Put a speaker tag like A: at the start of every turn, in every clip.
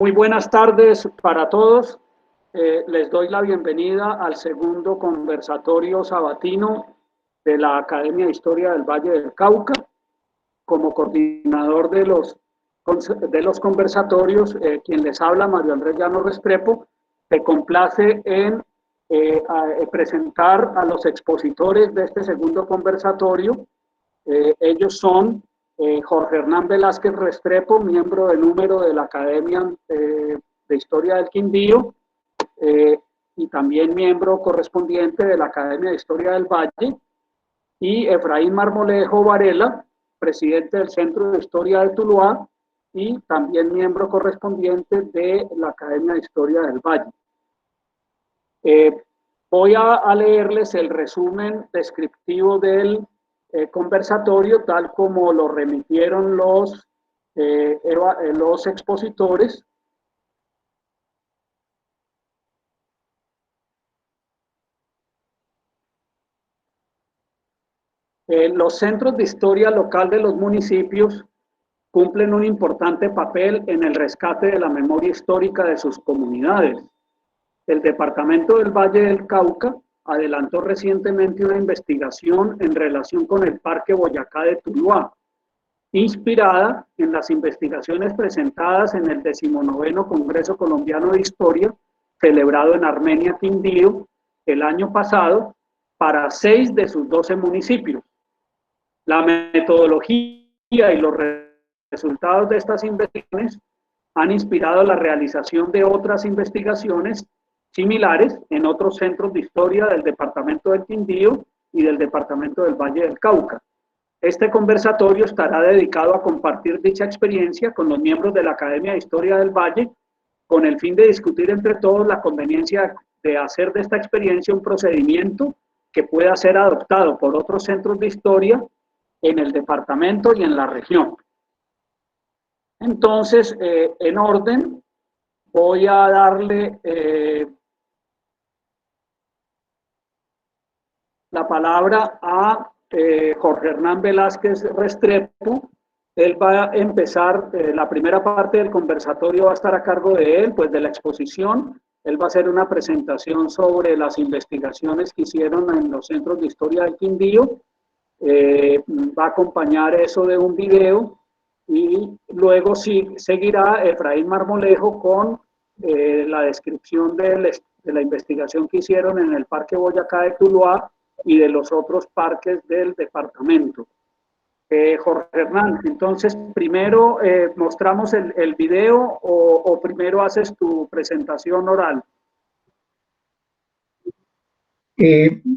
A: Muy buenas tardes para todos. Les doy la bienvenida al segundo conversatorio sabatino de la Academia de Historia del Valle del Cauca. Como coordinador de los conversatorios, quien les habla, Mario Andrés Llano Restrepo, se complace en presentar a los expositores de este segundo conversatorio. Ellos son Jorge Hernán Velázquez Restrepo, miembro de número de la Academia de Historia del Quindío, y también miembro correspondiente de la Academia de Historia del Valle, y Efraín Marmolejo Varela, presidente del Centro de Historia de Tuluá, y también miembro correspondiente de la Academia de Historia del Valle. Voy a leerles el resumen descriptivo del conversatorio, tal como lo remitieron los expositores. Los centros de historia local de los municipios cumplen un importante papel en el rescate de la memoria histórica de sus comunidades. El Departamento del Valle del Cauca adelantó recientemente una investigación en relación con el Parque Boyacá de Tuluá, inspirada en las investigaciones presentadas en el 19º Congreso Colombiano de Historia, celebrado en Armenia, Quindío, el año pasado, para 6 de sus 12 municipios. La metodología y los resultados de estas investigaciones han inspirado la realización de otras investigaciones similares en otros centros de historia del departamento del Quindío y del departamento del Valle del Cauca. Este conversatorio estará dedicado a compartir dicha experiencia con los miembros de la Academia de Historia del Valle, con el fin de discutir entre todos la conveniencia de hacer de esta experiencia un procedimiento que pueda ser adoptado por otros centros de historia en el departamento y en la región. Entonces, en orden, voy a darle la palabra a Jorge Hernán Velázquez Restrepo. Él va a empezar, la primera parte del conversatorio va a estar a cargo de él, pues de la exposición. Él va a hacer una presentación sobre las investigaciones que hicieron en los centros de historia del Quindío. Va a acompañar eso de un video y luego seguirá Efraín Marmolejo con la descripción de la investigación que hicieron en el Parque Boyacá de Tuluá y de los otros parques del departamento. Jorge Hernán, entonces, primero mostramos el video o primero haces tu presentación oral.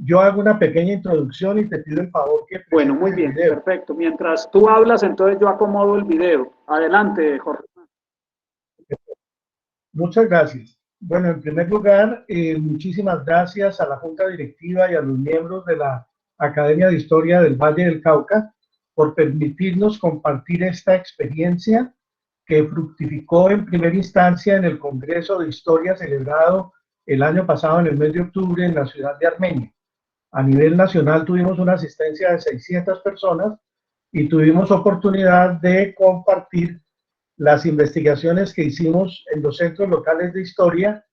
B: Yo hago una pequeña introducción y te pido el favor que...
A: Bueno, muy bien, perfecto. Mientras tú hablas, entonces yo acomodo el video. Adelante, Jorge.
B: Muchas gracias. Bueno, en primer lugar, muchísimas gracias a la Junta Directiva y a los miembros de la Academia de Historia del Valle del Cauca por permitirnos compartir esta experiencia que fructificó en primera instancia en el Congreso de Historia celebrado el año pasado en el mes de octubre en la ciudad de Armenia. A nivel nacional tuvimos una asistencia de 600 personas y tuvimos oportunidad de compartir las investigaciones que hicimos en los centros locales de historia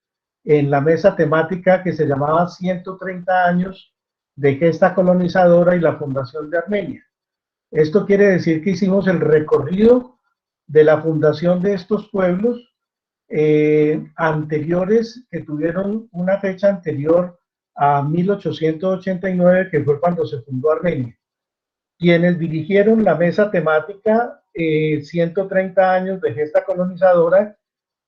B: en la mesa temática que se llamaba 130 años de gesta colonizadora y la fundación de Armenia. Esto quiere decir que hicimos el recorrido de la fundación de estos pueblos anteriores que tuvieron una fecha anterior a 1889, que fue cuando se fundó Armenia. Quienes dirigieron la mesa temática 130 años de gesta colonizadora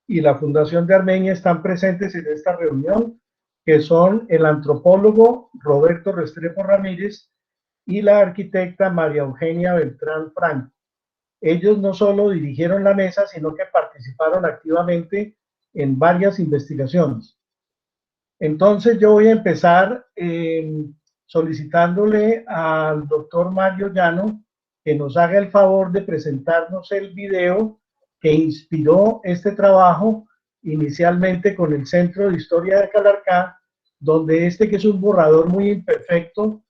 B: y la Fundación de Armenia están presentes en esta reunión, que son el antropólogo Roberto Restrepo Ramírez y la arquitecta María Eugenia Beltrán Franco. Ellos no solo dirigieron la mesa, sino que participaron activamente en varias investigaciones. Entonces yo voy a empezar solicitándole al doctor Mario Llano que nos haga el favor de presentarnos el video que inspiró este trabajo, inicialmente con el Centro de Historia de Calarcá, donde que es un borrador muy imperfecto,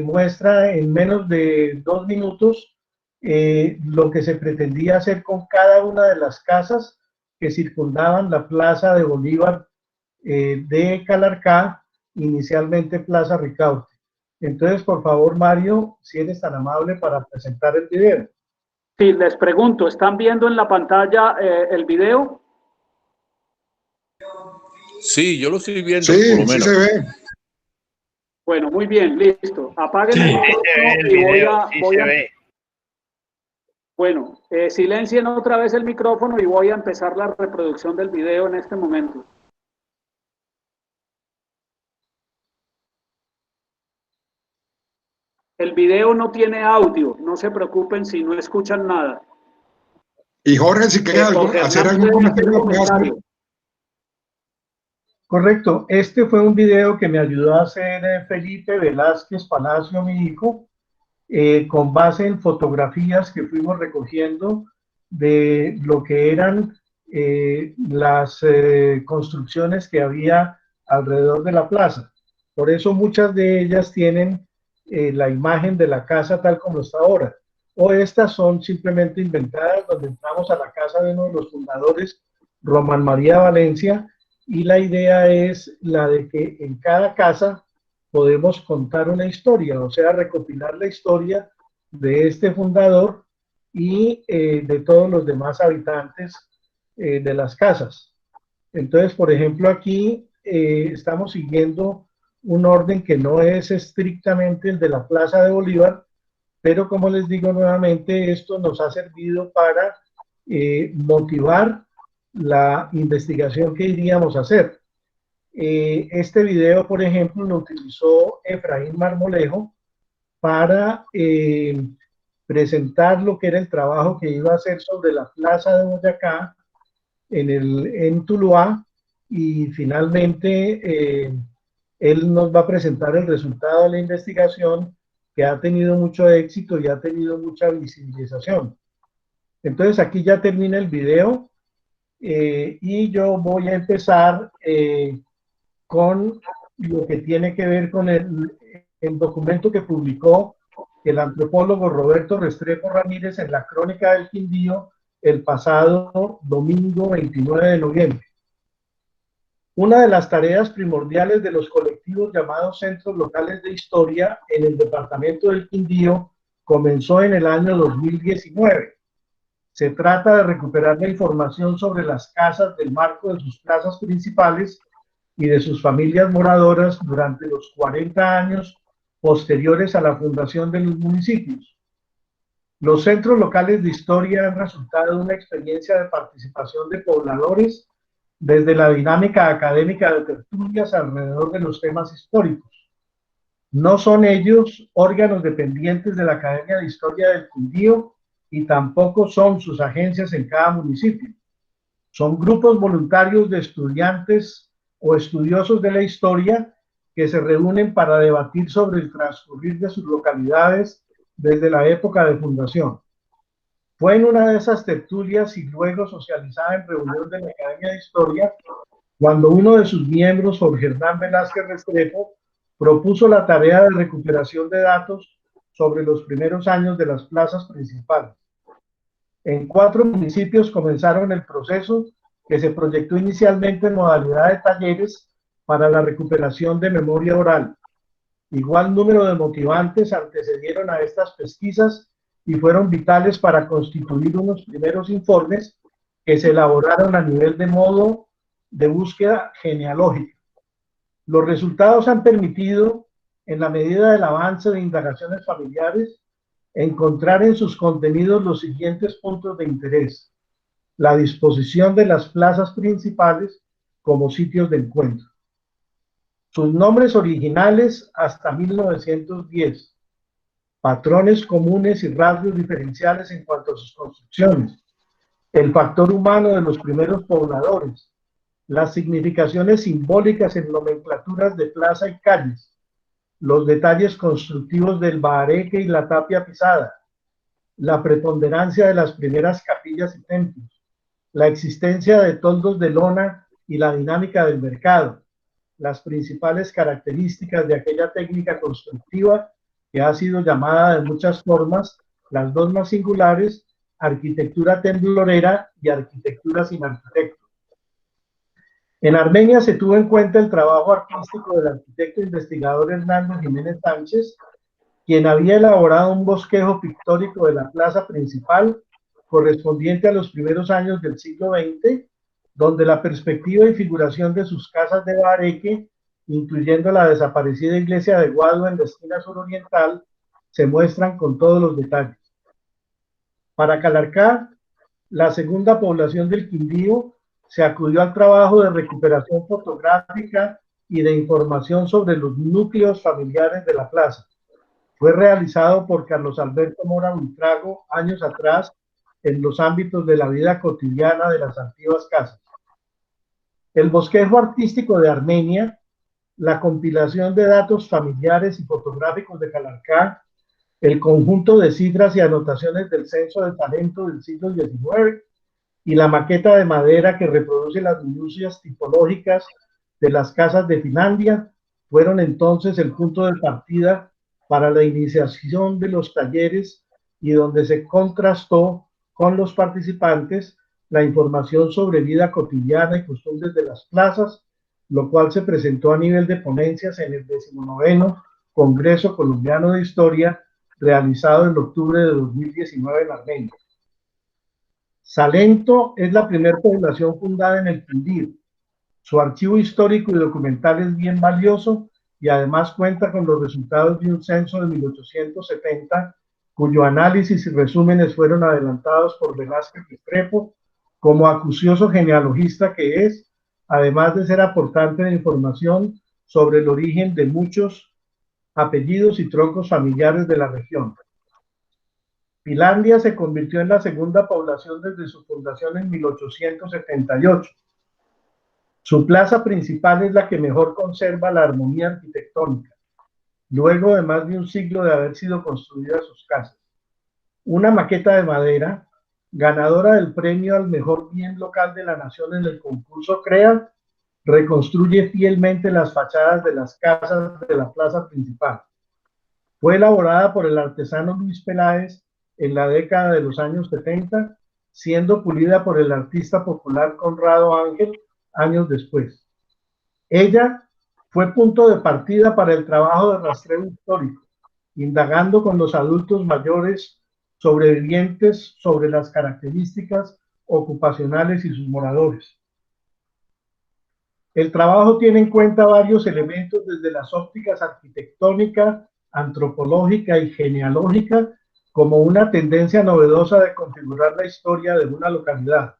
B: muestra en menos de 2 minutos lo que se pretendía hacer con cada una de las casas que circundaban la Plaza de Bolívar de Calarcá, inicialmente Plaza Ricaurte. Entonces, por favor, Mario, si eres tan amable para presentar el video.
A: Sí, les pregunto, ¿están viendo en la pantalla el video?
C: Sí, yo lo estoy viendo,
D: sí,
C: por lo menos.
D: Sí se ve.
A: Bueno, muy bien, listo. Apaguen
E: Sí,
A: el
E: se ve
A: micrófono
E: el
A: y
E: video, sí
A: voy
E: se
A: a
E: ve.
A: bueno, silencien otra vez el micrófono y voy a empezar la reproducción del video en este momento. El video no tiene audio, no se preocupen si no escuchan nada.
D: Y Jorge, si quiere
A: Jorge
D: hacer
A: Hernán
D: algún
A: puede hacer
D: comentario, lo puede hacer.
A: comentario.
B: Correcto, este fue un video que me ayudó a hacer Felipe Velázquez Palacio, mi hijo, con base en fotografías que fuimos recogiendo de lo que eran las construcciones que había alrededor de la plaza. Por eso muchas de ellas tienen la imagen de la casa tal como está ahora. O estas son simplemente inventadas, donde entramos a la casa de uno de los fundadores, Román María Valencia, y la idea es la de que en cada casa podemos contar una historia, o sea, recopilar la historia de este fundador y de todos los demás habitantes de las casas. Entonces, por ejemplo, aquí estamos siguiendo un orden que no es estrictamente el de la Plaza de Bolívar, pero como les digo nuevamente, esto nos ha servido para motivar la investigación que iríamos a hacer. Este video, por ejemplo, lo utilizó Efraín Marmolejo para presentar lo que era el trabajo que iba a hacer sobre la plaza de Boyacá en Tuluá, y finalmente él nos va a presentar el resultado de la investigación, que ha tenido mucho éxito y ha tenido mucha visibilización. Entonces aquí ya termina el video y yo voy a empezar con lo que tiene que ver con el documento que publicó el antropólogo Roberto Restrepo Ramírez en la Crónica del Quindío el pasado domingo 29 de noviembre. Una de las tareas primordiales de los colectivos llamados Centros Locales de Historia en el departamento del Quindío comenzó en el año 2019. Se trata de recuperar la información sobre las casas del marco de sus plazas principales y de sus familias moradoras durante los 40 años posteriores a la fundación de los municipios. Los centros locales de historia han resultado una experiencia de participación de pobladores desde la dinámica académica de tertulias alrededor de los temas históricos. No son ellos órganos dependientes de la Academia de Historia del Quindío y tampoco son sus agencias en cada municipio. Son grupos voluntarios de estudiantes o estudiosos de la historia que se reúnen para debatir sobre el transcurrir de sus localidades desde la época de fundación. Fue en una de esas tertulias y luego socializada en reunión de la Academia de Historia cuando uno de sus miembros, Jorge Hernán Velázquez Restrepo, propuso la tarea de recuperación de datos sobre los primeros años de las plazas principales. En 4 municipios comenzaron el proceso, que se proyectó inicialmente en modalidad de talleres para la recuperación de memoria oral. Igual número de motivantes antecedieron a estas pesquisas y fueron vitales para constituir unos primeros informes que se elaboraron a nivel de modo de búsqueda genealógica. Los resultados han permitido, en la medida del avance de indagaciones familiares, encontrar en sus contenidos los siguientes puntos de interés: la disposición de las plazas principales como sitios de encuentro, sus nombres originales hasta 1910, patrones comunes y rasgos diferenciales en cuanto a sus construcciones, el factor humano de los primeros pobladores, las significaciones simbólicas en nomenclaturas de plaza y calles, los detalles constructivos del bahareque y la tapia pisada, la preponderancia de las primeras capillas y templos, la existencia de toldos de lona y la dinámica del mercado, las principales características de aquella técnica constructiva que ha sido llamada de muchas formas, las dos más singulares, arquitectura temblorera y arquitectura sin arquitecto. En Armenia se tuvo en cuenta el trabajo artístico del arquitecto e investigador Hernando Jiménez Sánchez, quien había elaborado un bosquejo pictórico de la plaza principal correspondiente a los primeros años del siglo XX, donde la perspectiva y figuración de sus casas de bareque, incluyendo la desaparecida iglesia de Guado en la esquina suroriental, se muestran con todos los detalles. Para Calarcá, la segunda población del Quindío, se acudió al trabajo de recuperación fotográfica y de información sobre los núcleos familiares de la plaza. Fue realizado por Carlos Alberto Mora Buitrago años atrás en los ámbitos de la vida cotidiana de las antiguas casas. El bosquejo artístico de Armenia, la compilación de datos familiares y fotográficos de Calarcá, el conjunto de cifras y anotaciones del censo de talento del siglo XIX y la maqueta de madera que reproduce las minucias tipológicas de las casas de Finlandia fueron entonces el punto de partida para la iniciación de los talleres y donde se contrastó con los participantes la información sobre vida cotidiana y costumbres de las plazas, lo cual se presentó a nivel de ponencias en el 19º Congreso Colombiano de Historia realizado en octubre de 2019 en Armenia. Salento es la primera población fundada en el Quindío. Su archivo histórico y documental es bien valioso y además cuenta con los resultados de un censo de 1870, cuyo análisis y resúmenes fueron adelantados por Velázquez Restrepo como acucioso genealogista que es, además de ser aportante de información sobre el origen de muchos apellidos y troncos familiares de la región. Finlandia se convirtió en la segunda población desde su fundación en 1878. Su plaza principal es la que mejor conserva la armonía arquitectónica, luego de más de un siglo de haber sido construidas sus casas. Una maqueta de madera, ganadora del premio al mejor bien local de la nación en el concurso CREA, reconstruye fielmente las fachadas de las casas de la plaza principal. Fue elaborada por el artesano Luis Peláez en la década de los años 70, siendo pulida por el artista popular Conrado Ángel años después. Ella fue punto de partida para el trabajo de rastreo histórico, indagando con los adultos mayores sobrevivientes sobre las características ocupacionales y sus moradores. El trabajo tiene en cuenta varios elementos desde las ópticas arquitectónica, antropológica y genealógica, como una tendencia novedosa de configurar la historia de una localidad.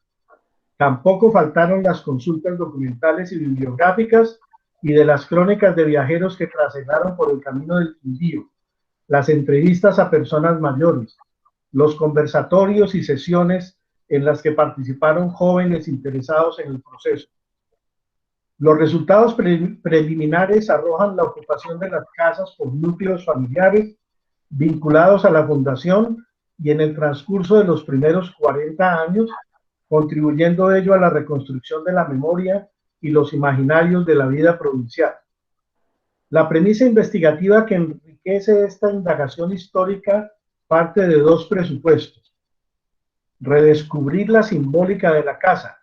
B: Tampoco faltaron las consultas documentales y bibliográficas y de las crónicas de viajeros que trasegaron por el camino del Quindío, las entrevistas a personas mayores, los conversatorios y sesiones en las que participaron jóvenes interesados en el proceso. Los resultados preliminares arrojan la ocupación de las casas por núcleos familiares vinculados a la fundación y en el transcurso de los primeros 40 años, contribuyendo ello a la reconstrucción de la memoria y los imaginarios de la vida provincial. La premisa investigativa que enriquece esta indagación histórica parte de dos presupuestos. Redescubrir la simbólica de la casa,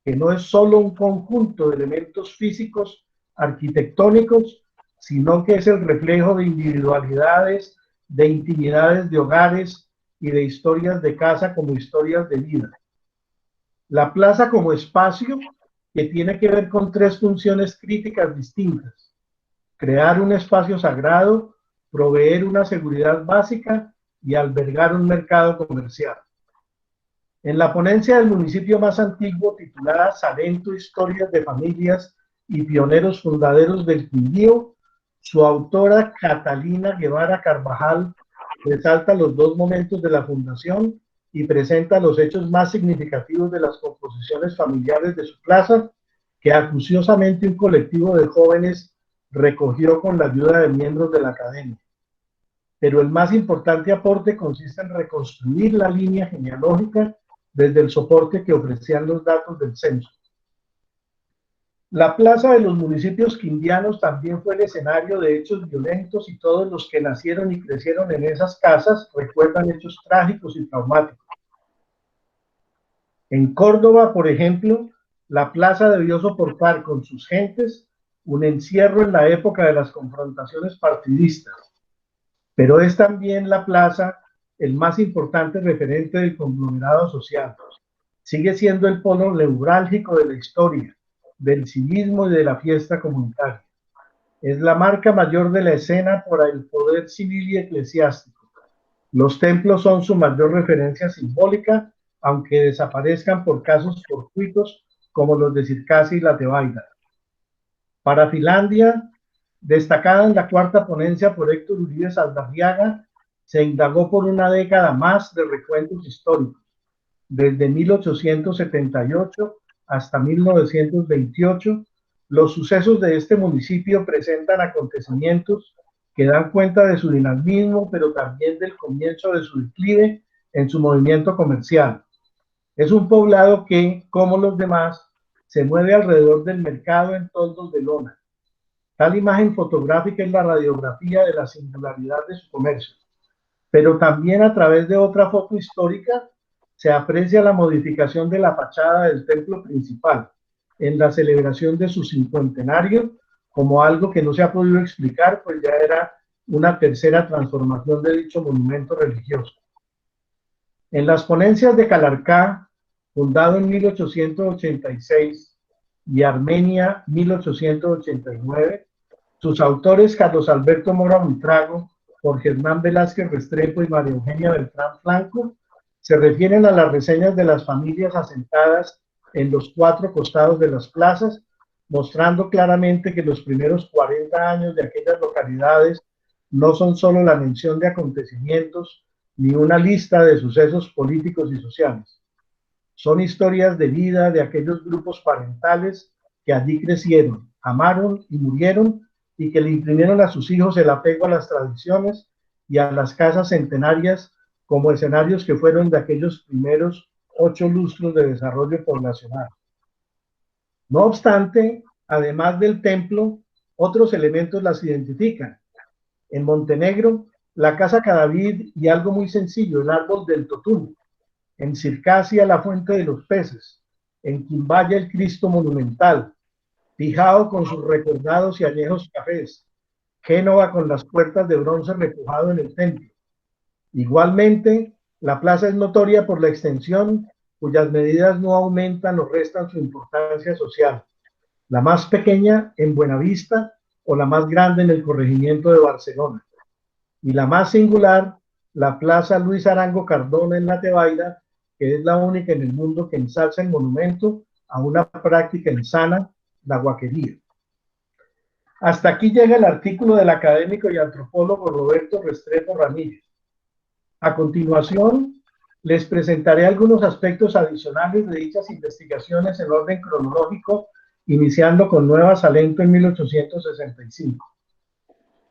B: que no es solo un conjunto de elementos físicos arquitectónicos, sino que es el reflejo de individualidades, de intimidades de hogares y de historias de casa como historias de vida. La plaza como espacio que tiene que ver con tres funciones críticas distintas: crear un espacio sagrado, proveer una seguridad básica y albergar un mercado comercial. En la ponencia del municipio más antiguo, titulada Salento, historias de familias y pioneros fundaderos del Quindío, su autora Catalina Guevara Carvajal resalta los dos momentos de la fundación y presenta los hechos más significativos de las composiciones familiares de su plaza, que acuciosamente un colectivo de jóvenes recogió con la ayuda de miembros de la academia. Pero el más importante aporte consiste en reconstruir la línea genealógica desde el soporte que ofrecían los datos del censo. La plaza de los municipios quindianos también fue el escenario de hechos violentos y todos los que nacieron y crecieron en esas casas recuerdan hechos trágicos y traumáticos. En Córdoba, por ejemplo, la plaza debió soportar con sus gentes un encierro en la época de las confrontaciones partidistas, pero es también la plaza el más importante referente del conglomerado social. Sigue siendo el polo neurálgico de la historia, del civismo y de la fiesta comunitaria. Es la marca mayor de la escena por el poder civil y eclesiástico. Los templos son su mayor referencia simbólica, aunque desaparezcan por casos fortuitos como los de Circasi y la Tebaida. Para Finlandia, destacada en la cuarta ponencia por Héctor Uribe Saldarriaga, se indagó por una década más de recuentos históricos, desde 1878 hasta 1928. Los sucesos de este municipio presentan acontecimientos que dan cuenta de su dinamismo, pero también del comienzo de su declive en su movimiento comercial. Es un poblado que, como los demás, se mueve alrededor del mercado en toldos de lona. Tal imagen fotográfica es la radiografía de la singularidad de su comercio, pero también a través de otra foto histórica se aprecia la modificación de la fachada del templo principal en la celebración de su cincuentenario, como algo que no se ha podido explicar, pues ya era una tercera transformación de dicho monumento religioso. En las ponencias de Calarcá, fundado en 1886, y Armenia, 1889, sus autores Carlos Alberto Mora Buitrago, Jorge Hernán Velázquez Restrepo y María Eugenia Beltrán Flanco se refieren a las reseñas de las familias asentadas en los cuatro costados de las plazas, mostrando claramente que los primeros 40 años de aquellas localidades no son solo la mención de acontecimientos ni una lista de sucesos políticos y sociales. Son historias de vida de aquellos grupos parentales que allí crecieron, amaron y murieron, y que le imprimieron a sus hijos el apego a las tradiciones y a las casas centenarias como escenarios que fueron de aquellos primeros 8 lustros de desarrollo poblacional. No obstante, además del templo, otros elementos las identifican. En Montenegro, la casa Cadavid y algo muy sencillo, el árbol del totum. En Circasia, la fuente de los peces. En Quimbaya, el Cristo monumental. Pijao con sus recordados y añejos cafés, Génova con las puertas de bronce repujado en el templo. Igualmente, la plaza es notoria por la extensión, cuyas medidas no aumentan o restan su importancia social. La más pequeña en Buenavista o la más grande en el corregimiento de Barcelona. Y la más singular, la plaza Luis Arango Cardona en la Tebaida, que es la única en el mundo que ensalza el monumento a una práctica insana, la guaquería. Hasta aquí llega el artículo del académico y antropólogo Roberto Restrepo Ramírez. A continuación, les presentaré algunos aspectos adicionales de dichas investigaciones en orden cronológico, iniciando con Nueva Salento en 1865.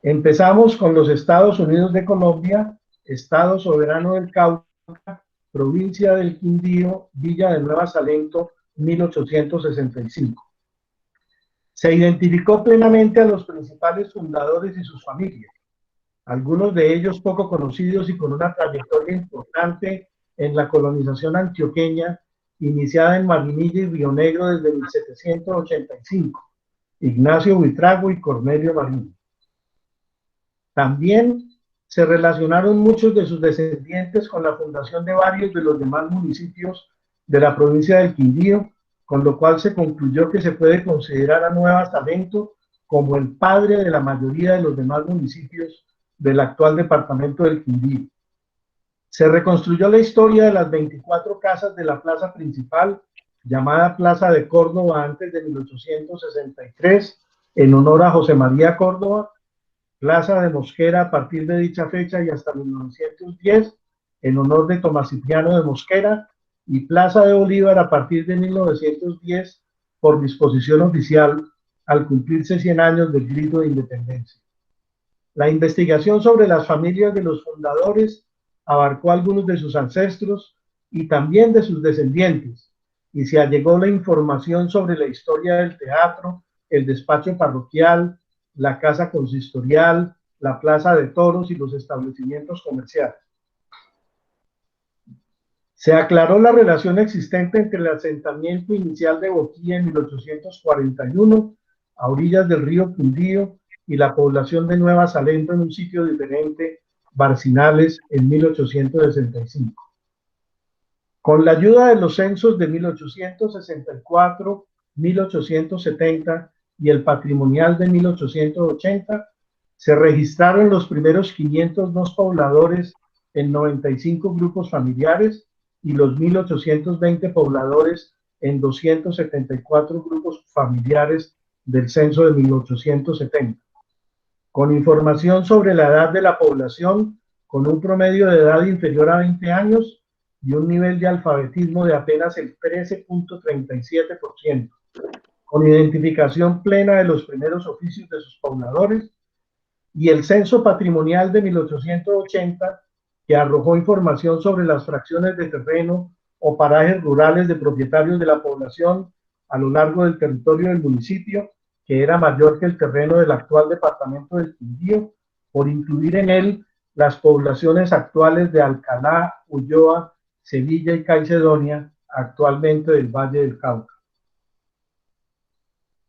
B: Empezamos con los Estados Unidos de Colombia, Estado Soberano del Cauca, Provincia del Quindío, Villa de Nueva Salento, 1865. Se identificó plenamente a los principales fundadores y sus familias, algunos de ellos poco conocidos y con una trayectoria importante en la colonización antioqueña, iniciada en Marinilla y Río Negro desde 1785, Ignacio Buitrago y Cornelio Marín. También se relacionaron muchos de sus descendientes con la fundación de varios de los demás municipios de la provincia del Quindío, con lo cual se concluyó que se puede considerar a Nueva Salento como el padre de la mayoría de los demás municipios del actual departamento del Quindío. Se reconstruyó la historia de las 24 casas de la plaza principal, llamada Plaza de Córdoba antes de 1863, en honor a José María Córdoba, Plaza de Mosquera a partir de dicha fecha y hasta 1910, en honor de Tomás Cipriano de Mosquera, y Plaza de Bolívar a partir de 1910 por disposición oficial al cumplirse 100 años del grito de independencia. La investigación sobre las familias de los fundadores abarcó algunos de sus ancestros y también de sus descendientes, y se allegó la información sobre la historia del teatro, el despacho parroquial, la casa consistorial, la plaza de toros y los establecimientos comerciales. Se aclaró la relación existente entre el asentamiento inicial de Boquilla en 1841 a orillas del río Quindío y la población de Nueva Salento en un sitio diferente, Barcinales, en 1865. Con la ayuda de los censos de 1864, 1870 y el patrimonial de 1880, se registraron los primeros 502 pobladores en 95 grupos familiares y los 1820 pobladores en 274 grupos familiares del censo de 1870. Con información sobre la edad de la población, con un promedio de edad inferior a 20 años y un nivel de alfabetismo de apenas el 13.37%, con identificación plena de los primeros oficios de sus pobladores, y el censo patrimonial de 1880, que arrojó información sobre las fracciones de terreno o parajes rurales de propietarios de la población a lo largo del territorio del municipio, que era mayor que el terreno del actual departamento del Quindío, por incluir en él las poblaciones actuales de Alcalá, Ulloa, Sevilla y Caicedonia, actualmente del Valle del Cauca.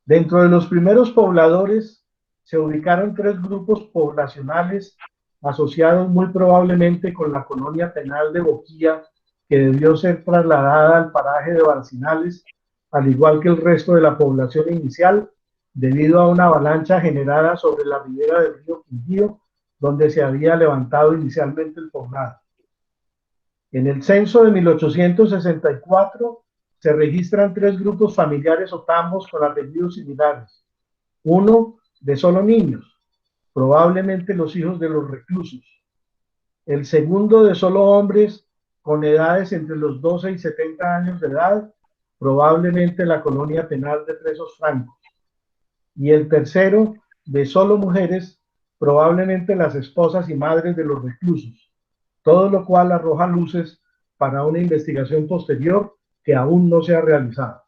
B: Dentro de los primeros pobladores se ubicaron 3 grupos poblacionales asociados muy probablemente con la colonia penal de Boquilla, que debió ser trasladada al paraje de Barcinales, al igual que el resto de la población inicial, debido a una avalancha generada sobre la ribera del río Quindío, donde se había levantado inicialmente el poblado. En el censo de 1864 se registran 3 grupos familiares o tambos con apellidos similares. Uno de solo niños, probablemente los hijos de los reclusos. El segundo de solo hombres con edades entre los 12 y 70 años de edad, probablemente la colonia penal de presos francos. Y el tercero de solo mujeres, probablemente las esposas y madres de los reclusos. Todo lo cual arroja luces para una investigación posterior que aún no se ha realizado.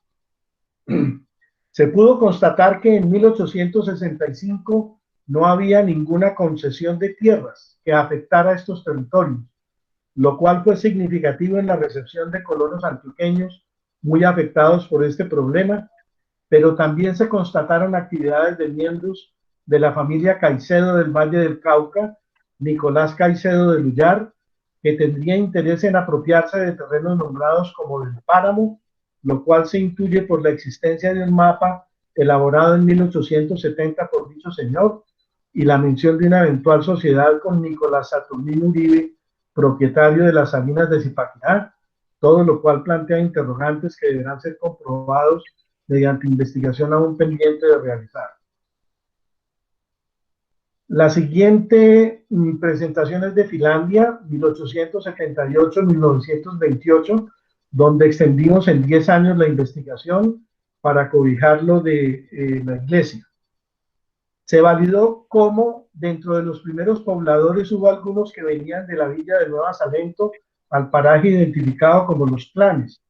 B: Se pudo constatar que en 1865 no había ninguna concesión de tierras que afectara a estos territorios, lo cual fue significativo en la recepción de colonos antioqueños muy afectados por este problema, pero también se constataron actividades de miembros de la familia Caicedo del Valle del Cauca, Nicolás Caicedo de Lullar, que tendría interés en apropiarse de terrenos nombrados como del Páramo, lo cual se intuye por la existencia de un mapa elaborado en 1870 por dicho señor y la mención de una eventual sociedad con Nicolás Saturnino Uribe, propietario de las salinas de Zipaquirá, todo lo cual plantea interrogantes que deberán ser comprobados mediante investigación aún pendiente de realizar. La siguiente presentación es de Finlandia, 1878-1928, donde extendimos en 10 años la investigación para cobijarlo de la iglesia. Se validó cómo dentro de los primeros pobladores hubo algunos que venían de la villa de Nueva Salento al paraje identificado como Los Clanes,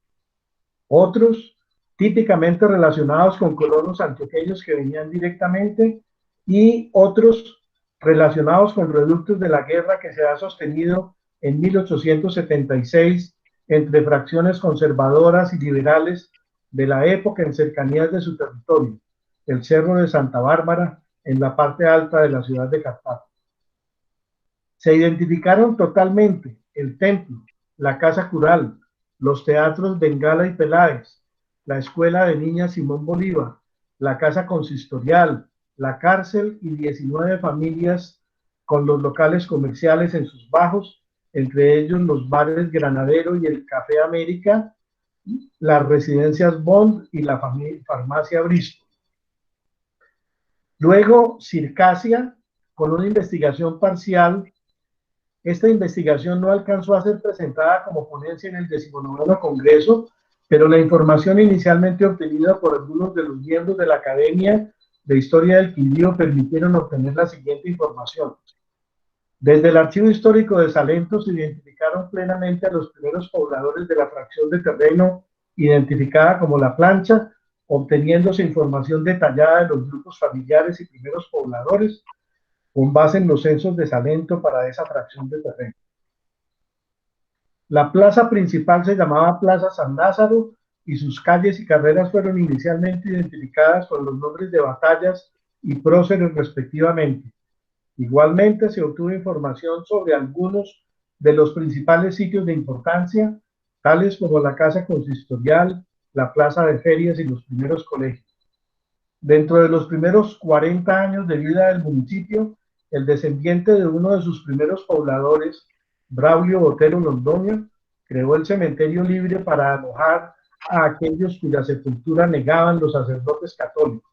B: otros típicamente relacionados con colonos antioqueños que venían directamente y otros relacionados con reductos de la guerra que se ha sostenido en 1876 entre fracciones conservadoras y liberales de la época en cercanías de su territorio, el Cerro de Santa Bárbara, en la parte alta de la ciudad de Cartago. Se identificaron totalmente el templo, la casa cural, los teatros Bengala y Peláez, la escuela de niñas Simón Bolívar, la casa consistorial, la cárcel y 19 familias con los locales comerciales en sus bajos, entre ellos los bares Granadero y el Café América, las residencias Bond y la farmacia Bristol. Luego, Circasia, con una investigación parcial. Esta investigación no alcanzó a ser presentada como ponencia en el 19º Congreso, pero la información inicialmente obtenida por algunos de los miembros de la Academia de Historia del Quindío permitieron obtener la siguiente información. Desde el Archivo Histórico de Salento se identificaron plenamente a los primeros pobladores de la fracción de terreno identificada como La Plancha, obteniéndose información detallada de los grupos familiares y primeros pobladores con base en los censos de Salento para esa fracción de terreno. La plaza principal se llamaba Plaza San Lázaro y sus calles y carreras fueron inicialmente identificadas con los nombres de batallas y próceres respectivamente. Igualmente se obtuvo información sobre algunos de los principales sitios de importancia, tales como la Casa Consistorial, la Plaza de Ferias y los primeros colegios. Dentro de los primeros 40 años de vida del municipio, el descendiente de uno de sus primeros pobladores, Braulio Botero Londoño, creó el cementerio libre para alojar a aquellos cuya sepultura negaban los sacerdotes católicos.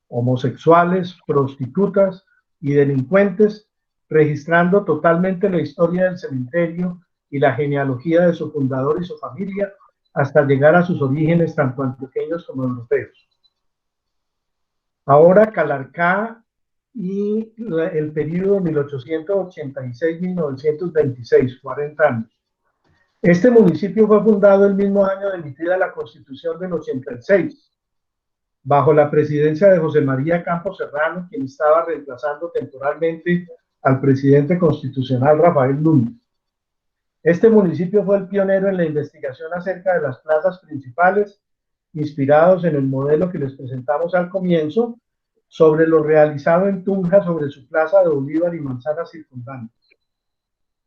B: Homosexuales, prostitutas y delincuentes, registrando totalmente la historia del cementerio y la genealogía de su fundador y su familia, hasta llegar a sus orígenes tanto antioqueños como europeos. Ahora Calarcá y el periodo 1886-1926, 40 años. Este municipio fue fundado el mismo año de emitida la Constitución del 86, bajo la presidencia de José María Campos Serrano, quien estaba reemplazando temporalmente al presidente constitucional Rafael Núñez. Este municipio fue el pionero en la investigación acerca de las plazas principales, inspirados en el modelo que les presentamos al comienzo, sobre lo realizado en Tunja sobre su plaza de Bolívar y manzanas circundantes.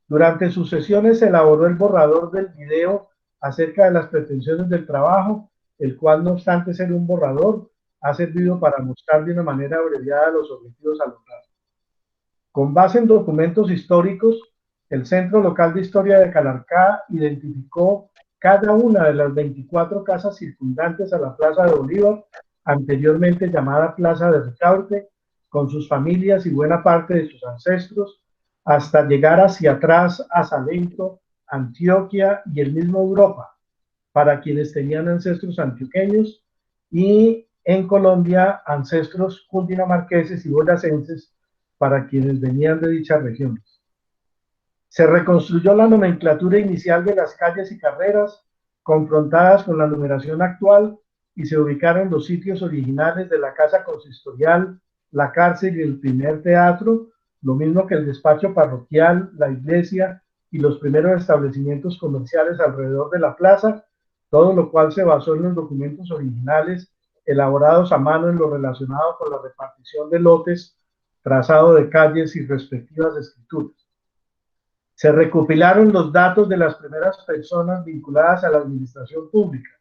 B: Durante sus sesiones se elaboró el borrador del video acerca de las pretensiones del trabajo, el cual, no obstante ser un borrador, ha servido para mostrar de una manera abreviada los objetivos a lograr. Con base en documentos históricos, el Centro Local de Historia de Calarcá identificó cada una de las 24 casas circundantes a la Plaza de Bolívar, anteriormente llamada Plaza de Ricaurte, con sus familias y buena parte de sus ancestros, hasta llegar hacia atrás a Salento, Antioquia y el mismo Europa, para quienes tenían ancestros antioqueños, y en Colombia ancestros cundinamarqueses y boyacenses para quienes venían de dichas regiones. Se reconstruyó la nomenclatura inicial de las calles y carreras, confrontadas con la numeración actual, y se ubicaron los sitios originales de la Casa Consistorial, la cárcel y el primer teatro, lo mismo que el despacho parroquial, la iglesia y los primeros establecimientos comerciales alrededor de la plaza, todo lo cual se basó en los documentos originales elaborados a mano en lo relacionado con la repartición de lotes, trazado de calles y respectivas escrituras. Se recopilaron los datos de las primeras personas vinculadas a la administración pública,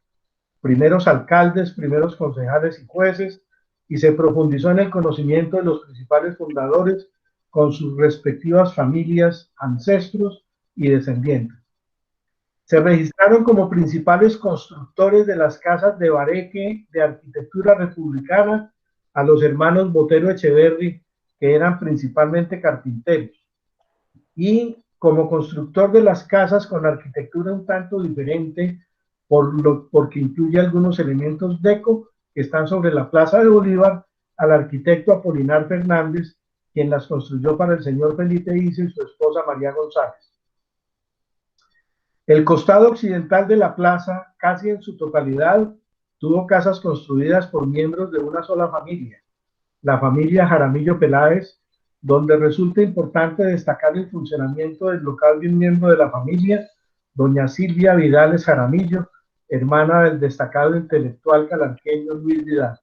B: primeros alcaldes, primeros concejales y jueces, y se profundizó en el conocimiento de los principales fundadores con sus respectivas familias, ancestros y descendientes. Se registraron como principales constructores de las casas de Bareque de arquitectura republicana a los hermanos Botero Echeverri, que eran principalmente carpinteros, y como constructor de las casas con arquitectura un tanto diferente, porque incluye algunos elementos deco que están sobre la Plaza de Bolívar, al arquitecto Apolinar Fernández, quien las construyó para el señor Felipe Ice y su esposa María González. El costado occidental de la plaza, casi en su totalidad, tuvo casas construidas por miembros de una sola familia, la familia Jaramillo Peláez, donde resulta importante destacar el funcionamiento del local de un miembro de la familia, doña Silvia Vidales Jaramillo, hermana del destacado intelectual calarqueño Luis Vidal.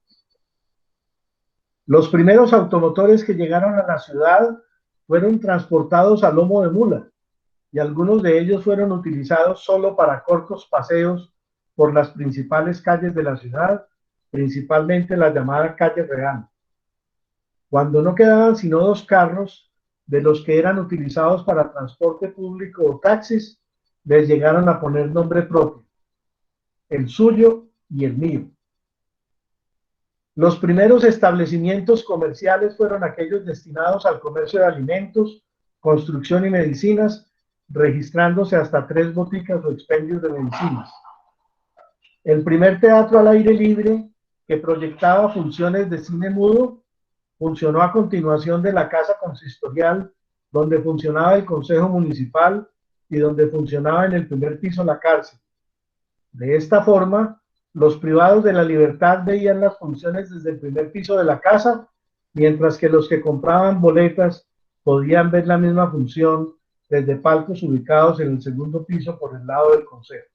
B: Los primeros automotores que llegaron a la ciudad fueron transportados a lomo de mula, y algunos de ellos fueron utilizados solo para cortos paseos por las principales calles de la ciudad, principalmente la llamada calle Real. Cuando no quedaban sino 2 carros, de los que eran utilizados para transporte público o taxis, les llegaron a poner nombre propio, el suyo y el mío. Los primeros establecimientos comerciales fueron aquellos destinados al comercio de alimentos, construcción y medicinas, registrándose hasta 3 boticas o expendios de medicinas. El primer teatro al aire libre, que proyectaba funciones de cine mudo, funcionó a continuación de la Casa Consistorial, donde funcionaba el Consejo Municipal y donde funcionaba en el primer piso la cárcel. De esta forma, los privados de la libertad veían las funciones desde el primer piso de la casa, mientras que los que compraban boletas podían ver la misma función desde palcos ubicados en el segundo piso por el lado del concejo.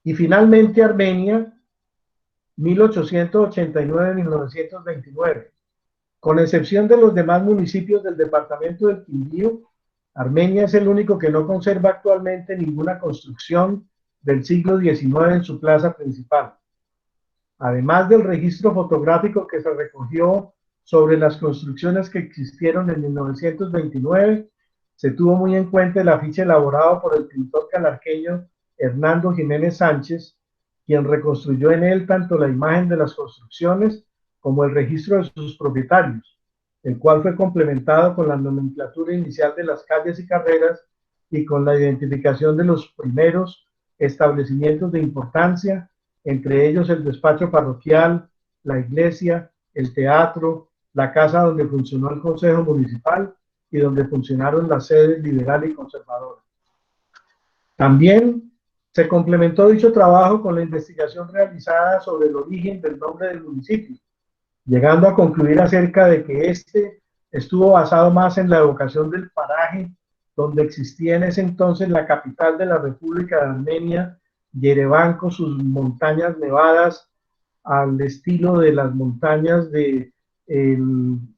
B: Y finalmente Armenia, 1889-1929. Con excepción de los demás municipios del departamento del Quindío, Armenia es el único que no conserva actualmente ninguna construcción del siglo XIX en su plaza principal. Además del registro fotográfico que se recogió sobre las construcciones que existieron en 1929, se tuvo muy en cuenta el afiche elaborado por el pintor calarqueño Hernando Jiménez Sánchez, quien reconstruyó en él tanto la imagen de las construcciones como el registro de sus propietarios, el cual fue complementado con la nomenclatura inicial de las calles y carreras y con la identificación de los primeros establecimientos de importancia, entre ellos el despacho parroquial, la iglesia, el teatro, la casa donde funcionó el Consejo Municipal y donde funcionaron las sedes liberal y conservadora. También se complementó dicho trabajo con la investigación realizada sobre el origen del nombre del municipio, llegando a concluir acerca de que este estuvo basado más en la evocación del paraje donde existía en ese entonces la capital de la República de Armenia, Yerevan, con sus montañas nevadas al estilo de las montañas del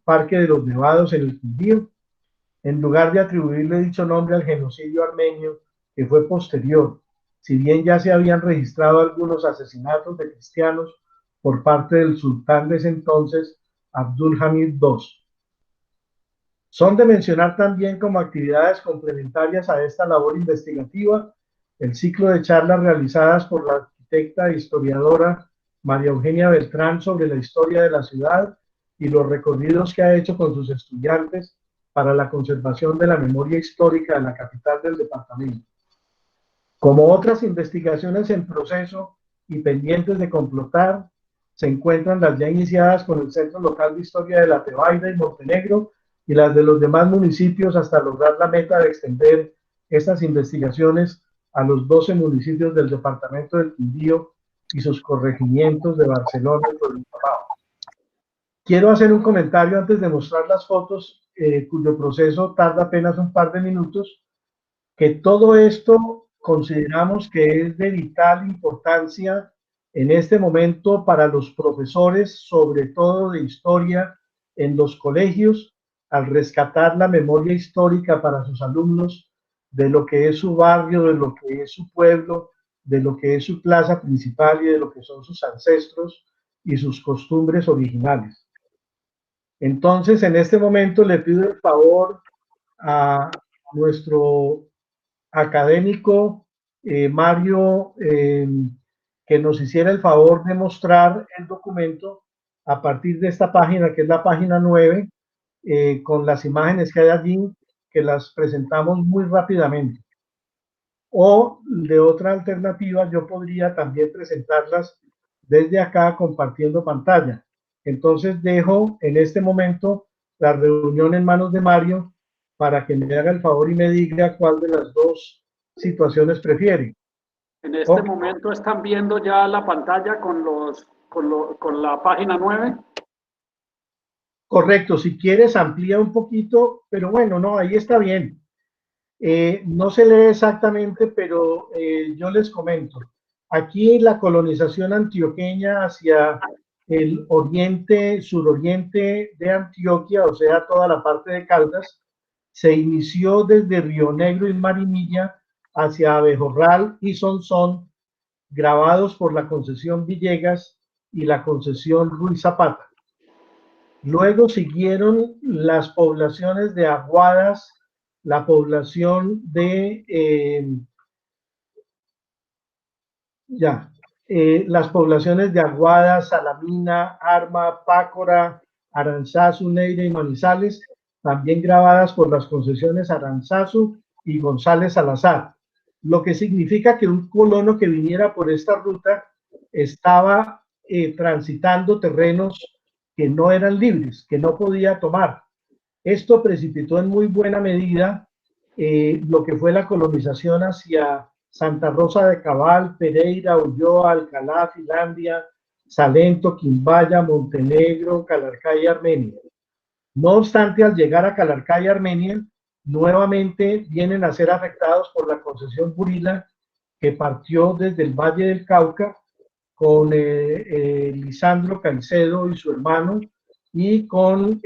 B: Parque de los Nevados en el Quindío, en lugar de atribuirle dicho nombre al genocidio armenio que fue posterior, si bien ya se habían registrado algunos asesinatos de cristianos por parte del sultán de ese entonces, Abdul Hamid II. Son de mencionar también como actividades complementarias a esta labor investigativa el ciclo de charlas realizadas por la arquitecta e historiadora María Eugenia Beltrán sobre la historia de la ciudad y los recorridos que ha hecho con sus estudiantes para la conservación de la memoria histórica de la capital del departamento. Como otras investigaciones en proceso y pendientes de completar, se encuentran las ya iniciadas con el Centro Local de Historia de la Tebaida y Montenegro y las de los demás municipios hasta lograr la meta de extender estas investigaciones a los 12 municipios del departamento del Quindío y sus corregimientos de Barcelona y Provincia. Quiero hacer un comentario antes de mostrar las fotos, cuyo proceso tarda apenas un par de minutos, que todo esto consideramos que es de vital importancia en este momento para los profesores, sobre todo de historia en los colegios, al rescatar la memoria histórica para sus alumnos de lo que es su barrio, de lo que es su pueblo, de lo que es su plaza principal y de lo que son sus ancestros y sus costumbres originales. Entonces, en este momento le pido el favor a nuestro académico Mario que nos hiciera el favor de mostrar el documento a partir de esta página, que es la página 9, con las imágenes que hay allí, que las presentamos muy rápidamente. O de otra alternativa, yo podría también presentarlas desde acá compartiendo pantalla. Entonces dejo en este momento la reunión en manos de Mario para que me haga el favor y me diga cuál de las dos situaciones prefiere.
A: En este momento están viendo ya la pantalla con la página 9.
B: Correcto, si quieres amplía un poquito, pero bueno, no, ahí está bien. No se lee exactamente, pero yo les comento. Aquí la colonización antioqueña hacia el oriente, suroriente de Antioquia, o sea, toda la parte de Caldas, se inició desde Río Negro y Marinilla hacia Abejorral y Sonsón, grabados por la concesión Villegas y la concesión Ruiz Zapata. Luego siguieron las poblaciones de Aguadas, la población de las poblaciones de Aguadas, Salamina, Arma, Pácora, Aranzazu, Neira y Manizales, también grabadas por las concesiones Aranzazu y González Salazar, lo que significa que un colono que viniera por esta ruta estaba transitando terrenos que no eran libres, que no podía tomar. Esto precipitó en muy buena medida lo que fue la colonización hacia Santa Rosa de Cabal, Pereira, Ulloa, Alcalá, Finlandia, Salento, Quimbaya, Montenegro, Calarcá y Armenia. No obstante, al llegar a Calarcá y Armenia, nuevamente vienen a ser afectados por la concesión Burila, que partió desde el Valle del Cauca con Lisandro Caicedo y su hermano, y con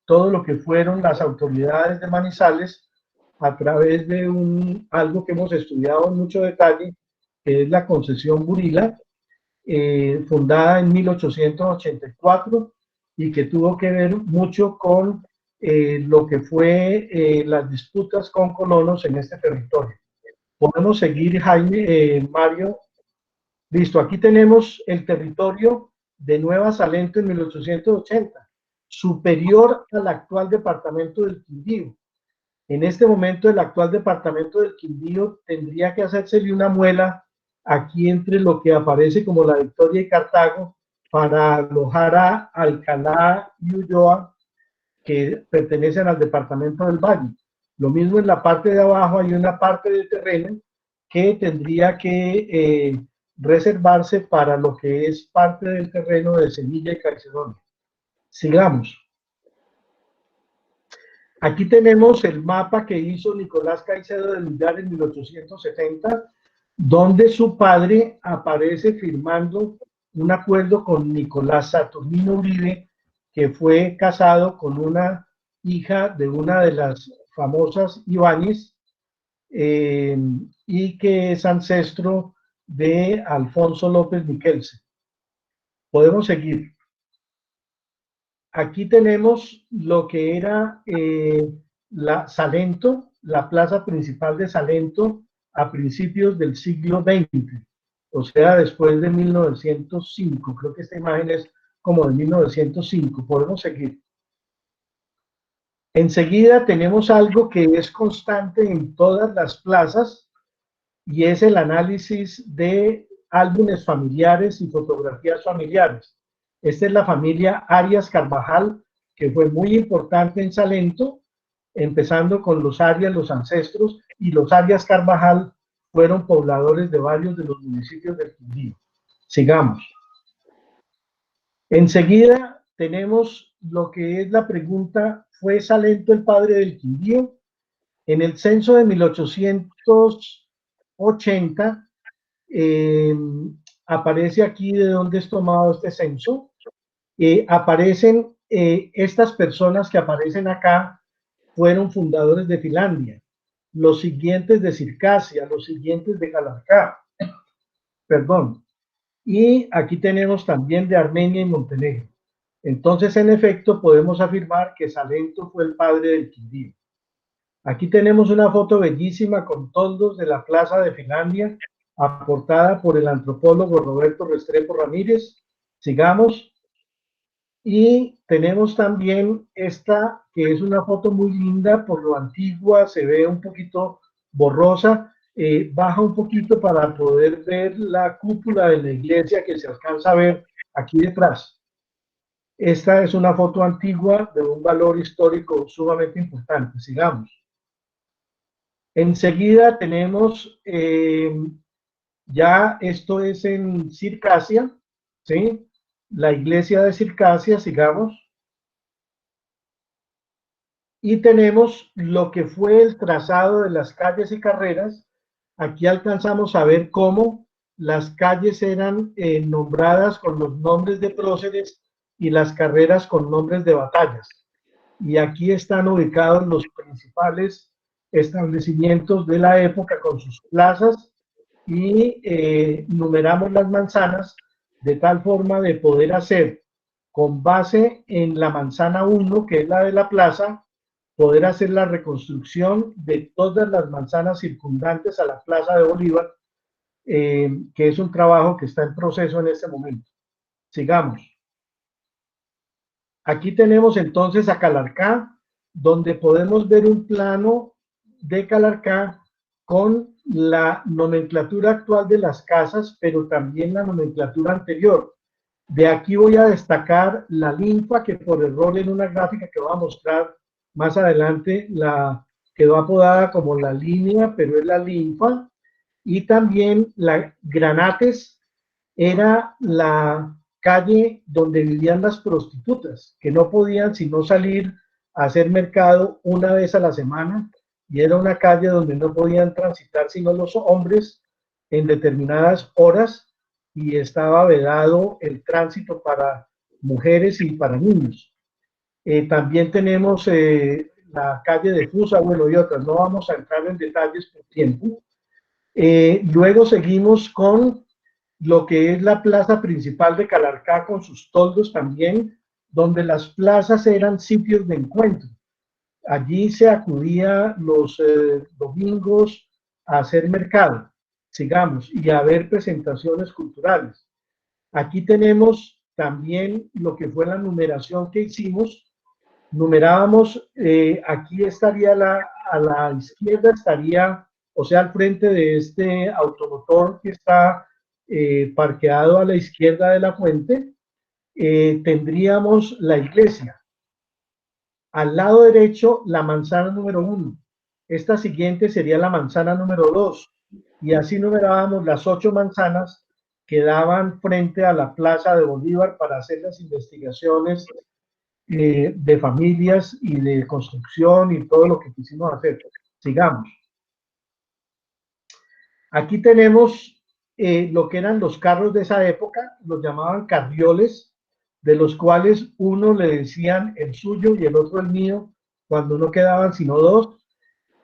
B: todo lo que fueron las autoridades de Manizales a través de algo que hemos estudiado en mucho detalle, que es la concesión Burila, fundada en 1884 y que tuvo que ver mucho con lo que fue las disputas con colonos en este territorio. Podemos seguir, Jaime, Mario. Listo, aquí tenemos el territorio de Nueva Salento en 1880, superior al actual departamento del Quindío. En este momento el actual departamento del Quindío tendría que hacérsele una muela aquí entre lo que aparece como La Victoria y Cartago para alojar a Alcalá y Ulloa, que pertenecen al departamento del Valle. Lo mismo en la parte de abajo hay una parte del terreno que tendría que reservarse para lo que es parte del terreno de Sevilla y Caicedonia. Sigamos. Aquí tenemos el mapa que hizo Nicolás Caicedo de Millar en 1870, donde su padre aparece firmando un acuerdo con Nicolás Saturnino Uribe, que fue casado con una hija de una de las famosas Ibáñez, y que es ancestro de Alfonso López Miquelsen. Podemos seguir. Aquí tenemos lo que era Salento, la plaza principal de Salento a principios del siglo XX, o sea, después de 1905. Creo que esta imagen es como de 1905. Podemos seguir. Enseguida tenemos algo que es constante en todas las plazas y es el análisis de álbumes familiares y fotografías familiares. Esta es la familia Arias Carvajal, que fue muy importante en Salento, empezando con los Arias, los ancestros, y los Arias Carvajal fueron pobladores de varios de los municipios del Quindío. Sigamos. Enseguida tenemos lo que es la pregunta, ¿fue Salento el padre del Quindío? En el censo de 1880, aparece aquí de dónde es tomado este censo. Aparecen estas personas que aparecen acá, fueron fundadores de Finlandia, los siguientes de Circasia, los siguientes de Calarcá, perdón, y aquí tenemos también de Armenia y Montenegro. Entonces, en efecto, podemos afirmar que Salento fue el padre del Quindío. Aquí tenemos una foto bellísima con toldos de la Plaza de Finlandia, aportada por el antropólogo Roberto Restrepo Ramírez. Sigamos. Y tenemos también esta, que es una foto muy linda, por lo antigua, se ve un poquito borrosa. Baja un poquito para poder ver la cúpula de la iglesia que se alcanza a ver aquí detrás. Esta es una foto antigua de un valor histórico sumamente importante. Sigamos. Enseguida tenemos, ya esto es en Circasia, ¿sí? La iglesia de Circasia, sigamos. Y tenemos lo que fue el trazado de las calles y carreras. Aquí alcanzamos a ver cómo las calles eran nombradas con los nombres de próceres y las carreras con nombres de batallas. Y aquí están ubicados los principales establecimientos de la época con sus plazas y numeramos las manzanas de tal forma de poder hacer, con base en la manzana 1, que es la de la plaza, poder hacer la reconstrucción de todas las manzanas circundantes a la Plaza de Bolívar, que es un trabajo que está en proceso en este momento. Sigamos. Aquí tenemos entonces a Calarcá, donde podemos ver un plano de Calarcá con la nomenclatura actual de las casas, pero también la nomenclatura anterior. De aquí voy a destacar la linfa, que por error en una gráfica que voy a mostrar más adelante la quedó apodada como la línea, pero es la linfa. Y también la Granates era la calle donde vivían las prostitutas, que no podían sino salir a hacer mercado una vez a la semana, y era una calle donde no podían transitar sino los hombres en determinadas horas, y estaba vedado el tránsito para mujeres y para niños. También tenemos la calle de Fusa, bueno, y otras. No vamos a entrar en detalles por tiempo. Luego seguimos con lo que es la plaza principal de Calarcá, con sus toldos también, donde las plazas eran sitios de encuentro. Allí se acudía los domingos a hacer mercado, sigamos, y a ver presentaciones culturales. Aquí tenemos también lo que fue la numeración que hicimos. Numerábamos, aquí estaría a la izquierda, estaría, o sea, al frente de este automotor que está parqueado a la izquierda de la fuente, tendríamos la iglesia. Al lado derecho, la manzana número 1. Esta siguiente sería la manzana número 2. Y así numerábamos las 8 manzanas que daban frente a la Plaza de Bolívar para hacer las investigaciones de familias y de construcción y todo lo que quisimos hacer. Sigamos. Aquí tenemos lo que eran los carros de esa época, los llamaban carrioles, de los cuales uno le decían el suyo y el otro el mío, cuando no quedaban sino dos.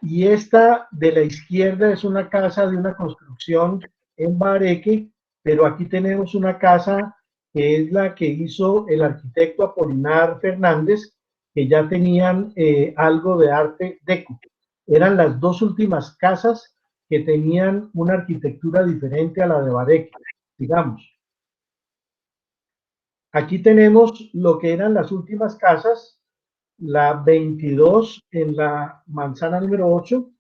B: Y esta de la izquierda es una casa de una construcción en Bareque, pero aquí tenemos una casa que es la que hizo el arquitecto Apolinar Fernández, que ya tenían algo de arte deco. Eran las dos últimas casas que tenían una arquitectura diferente a la de Bareque, digamos. Aquí tenemos lo que eran las últimas casas, la 22 en la manzana número 8,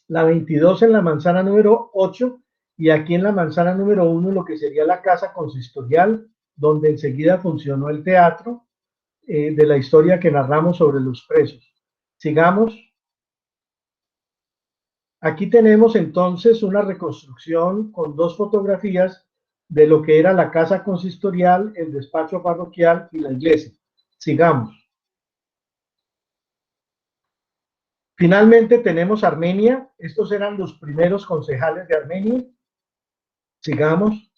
B: la 22 en la manzana número 8, y aquí en la manzana número 1 lo que sería la casa consistorial, donde enseguida funcionó el teatro de la historia que narramos sobre los presos. Sigamos. Aquí tenemos entonces una reconstrucción con dos fotografías de lo que era la casa consistorial, el despacho parroquial y la iglesia. Sigamos. Finalmente tenemos Armenia. Estos eran los primeros concejales de Armenia. Sigamos.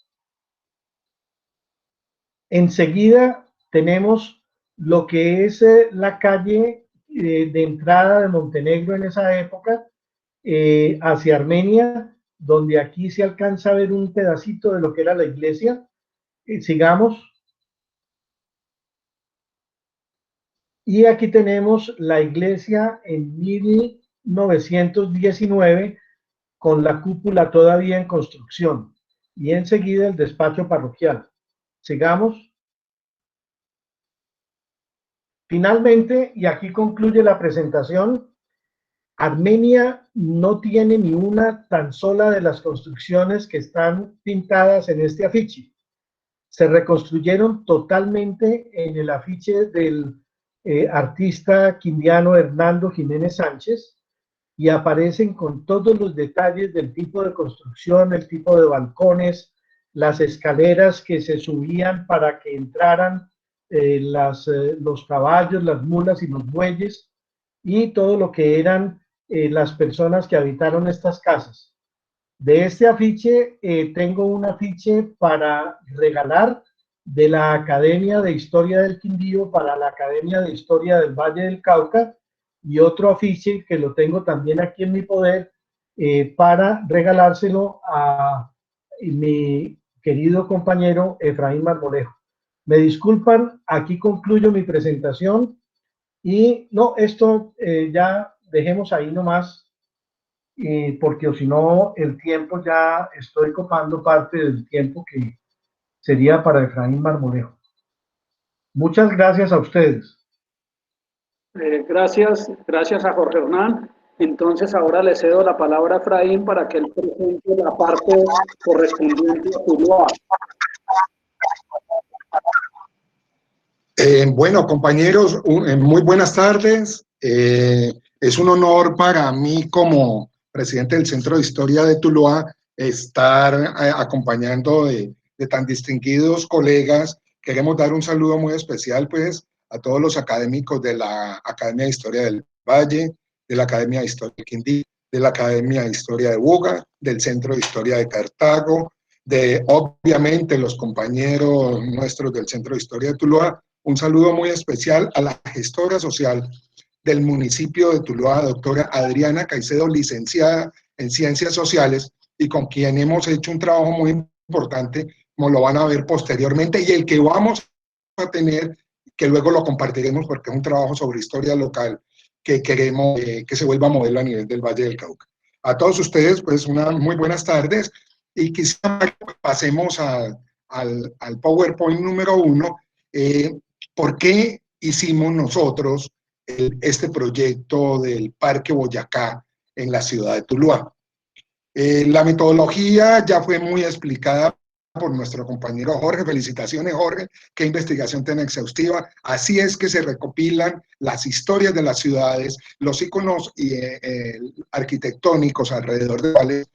B: Enseguida tenemos lo que es la calle de entrada de Montenegro en esa época, hacia Armenia, donde aquí se alcanza a ver un pedacito de lo que era la iglesia. Sigamos. Y aquí tenemos la iglesia en 1919 con la cúpula todavía en construcción, y enseguida el despacho parroquial. Sigamos. Finalmente, y aquí concluye la presentación, Armenia no tiene ni una tan sola de las construcciones que están pintadas en este afiche. Se reconstruyeron totalmente en el afiche del artista quindiano Hernando Jiménez Sánchez, y aparecen con todos los detalles del tipo de construcción, el tipo de balcones, las escaleras que se subían para que entraran los caballos, las mulas y los bueyes, y todo lo que eran las personas que habitaron estas casas. De este afiche tengo un afiche para regalar de la Academia de Historia del Quindío para la Academia de Historia del Valle del Cauca, y otro afiche que lo tengo también aquí en mi poder para regalárselo a mi querido compañero Efraín Marmolejo. Me disculpan, aquí concluyo mi presentación, y no, esto ya dejemos ahí nomás, porque o si no el tiempo, ya estoy copando parte del tiempo que sería para Efraín Marmolejo. Muchas gracias a ustedes.
A: Gracias a Jorge Hernán. Entonces ahora le cedo la palabra a Efraín para que él presente la parte correspondiente a Tuluá.
D: Bueno, compañeros, muy buenas tardes. Es un honor para mí, como presidente del Centro de Historia de Tuluá, estar acompañando de de tan distinguidos colegas. Queremos dar un saludo muy especial, pues, a todos los académicos de la Academia de Historia del Valle, de la Academia de Historia del Quindío, de la Academia de Historia de Buga, del Centro de Historia de Cartago, de, obviamente, los compañeros nuestros del Centro de Historia de Tuluá. Un saludo muy especial a la gestora social del municipio de Tuluá, doctora Adriana Caicedo, licenciada en Ciencias Sociales, y con quien hemos hecho un trabajo muy importante, como lo van a ver posteriormente, y el que vamos a tener, que luego lo compartiremos porque es un trabajo sobre historia local que queremos que se vuelva modelo a nivel del Valle del Cauca. A todos ustedes, pues, unas muy buenas tardes, y quizá pasemos al PowerPoint número 1. ¿Por qué hicimos nosotros este proyecto del Parque Boyacá en la ciudad de Tuluá? La metodología ya fue muy explicada por nuestro compañero Jorge. Felicitaciones, Jorge, qué investigación tan exhaustiva. Así es que se recopilan las historias de las ciudades, los íconos arquitectónicos alrededor de cuales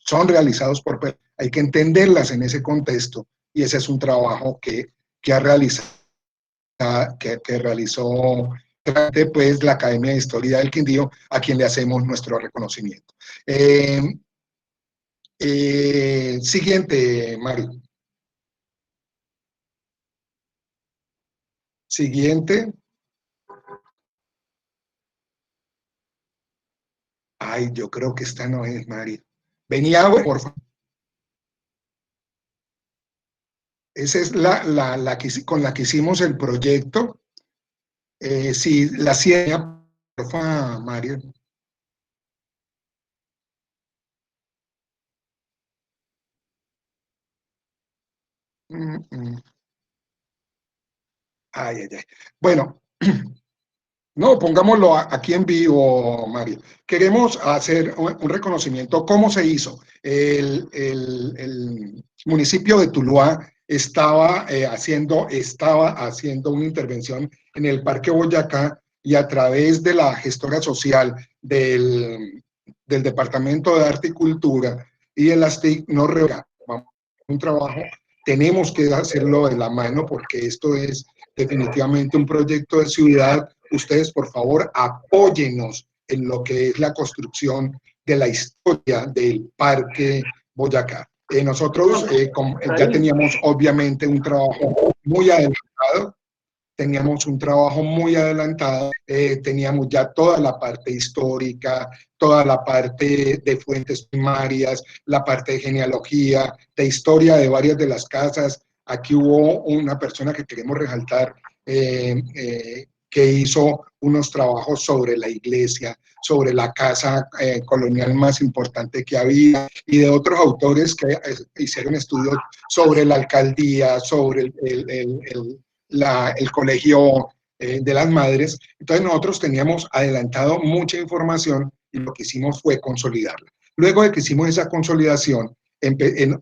D: son realizados por... Hay que entenderlas en ese contexto, y ese es un trabajo que realizó pues la Academia de Historia del Quindío, a quien le hacemos nuestro reconocimiento. Siguiente, Mario. Siguiente. Ay, yo creo que esta no es, Mario. Venía, por favor. Esa es con la que hicimos el proyecto. Si la ciencia, por favor, Mario. Ay, ay, ay. Bueno, no, pongámoslo aquí en vivo, Mario. Queremos hacer un reconocimiento. ¿Cómo se hizo? El municipio de Tuluá estaba haciendo una intervención en el Parque Boyacá, y a través de la gestora social del Departamento de Arte y Cultura y de las TIC nos regalamos un trabajo. Tenemos que hacerlo de la mano porque esto es definitivamente un proyecto de ciudad. Ustedes, por favor, apóyennos en lo que es la construcción de la historia del Parque Boyacá. Nosotros ya teníamos obviamente un trabajo muy adelantado, teníamos ya toda la parte histórica, toda la parte de fuentes primarias, la parte de genealogía, de historia de varias de las casas. Aquí hubo una persona que queremos resaltar, que hizo unos trabajos sobre la iglesia, sobre la casa colonial más importante que había, y de otros autores que hicieron estudios sobre la alcaldía, sobre el colegio de las madres. Entonces nosotros teníamos adelantado mucha información y lo que hicimos fue consolidarla. Luego de que hicimos esa consolidación,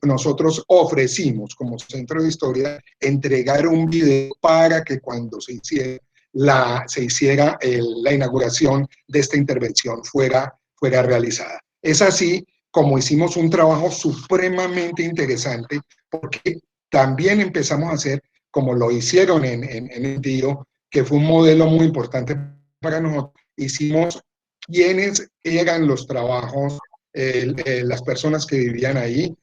D: nosotros ofrecimos como Centro de Historia entregar un video para que cuando se hiciera la inauguración de esta intervención fuera realizada. Es así como hicimos un trabajo supremamente interesante, porque también empezamos a hacer, como lo hicieron en el DIO, que fue un modelo muy importante para nosotros. Hicimos quiénes eran los trabajos, las personas que vivían ahí,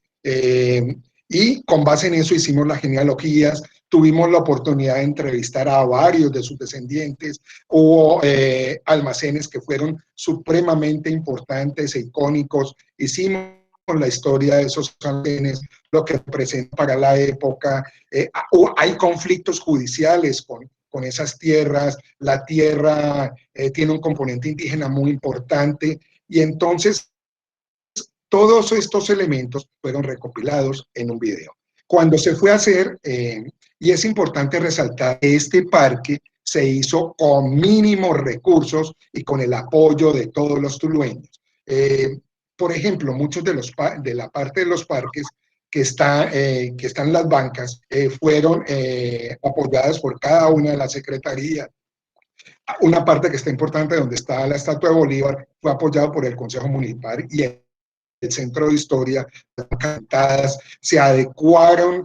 D: y con base en eso hicimos las genealogías. Tuvimos la oportunidad de entrevistar a varios de sus descendientes. Hubo almacenes que fueron supremamente importantes e icónicos. Hicimos la historia de esos almacenes, lo que representa para la época. Hay conflictos judiciales con esas tierras. La tierra tiene un componente indígena muy importante, y entonces todos estos elementos fueron recopilados en un video. Cuando se fue a hacer, y es importante resaltar que este parque se hizo con mínimos recursos y con el apoyo de todos los tulueños. Por ejemplo, muchos de la parte de los parques que están en las bancas fueron apoyadas por cada una de las secretarías. Una parte que está importante, donde está la estatua de Bolívar, fue apoyada por el Consejo Municipal y Centro de Historia, encantadas, se adecuaron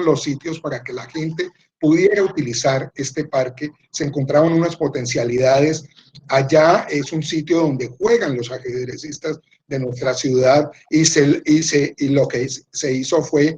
D: los sitios para que la gente pudiera utilizar este parque. Se encontraban unas potencialidades. Allá es un sitio donde juegan los ajedrecistas de nuestra ciudad y lo que se hizo fue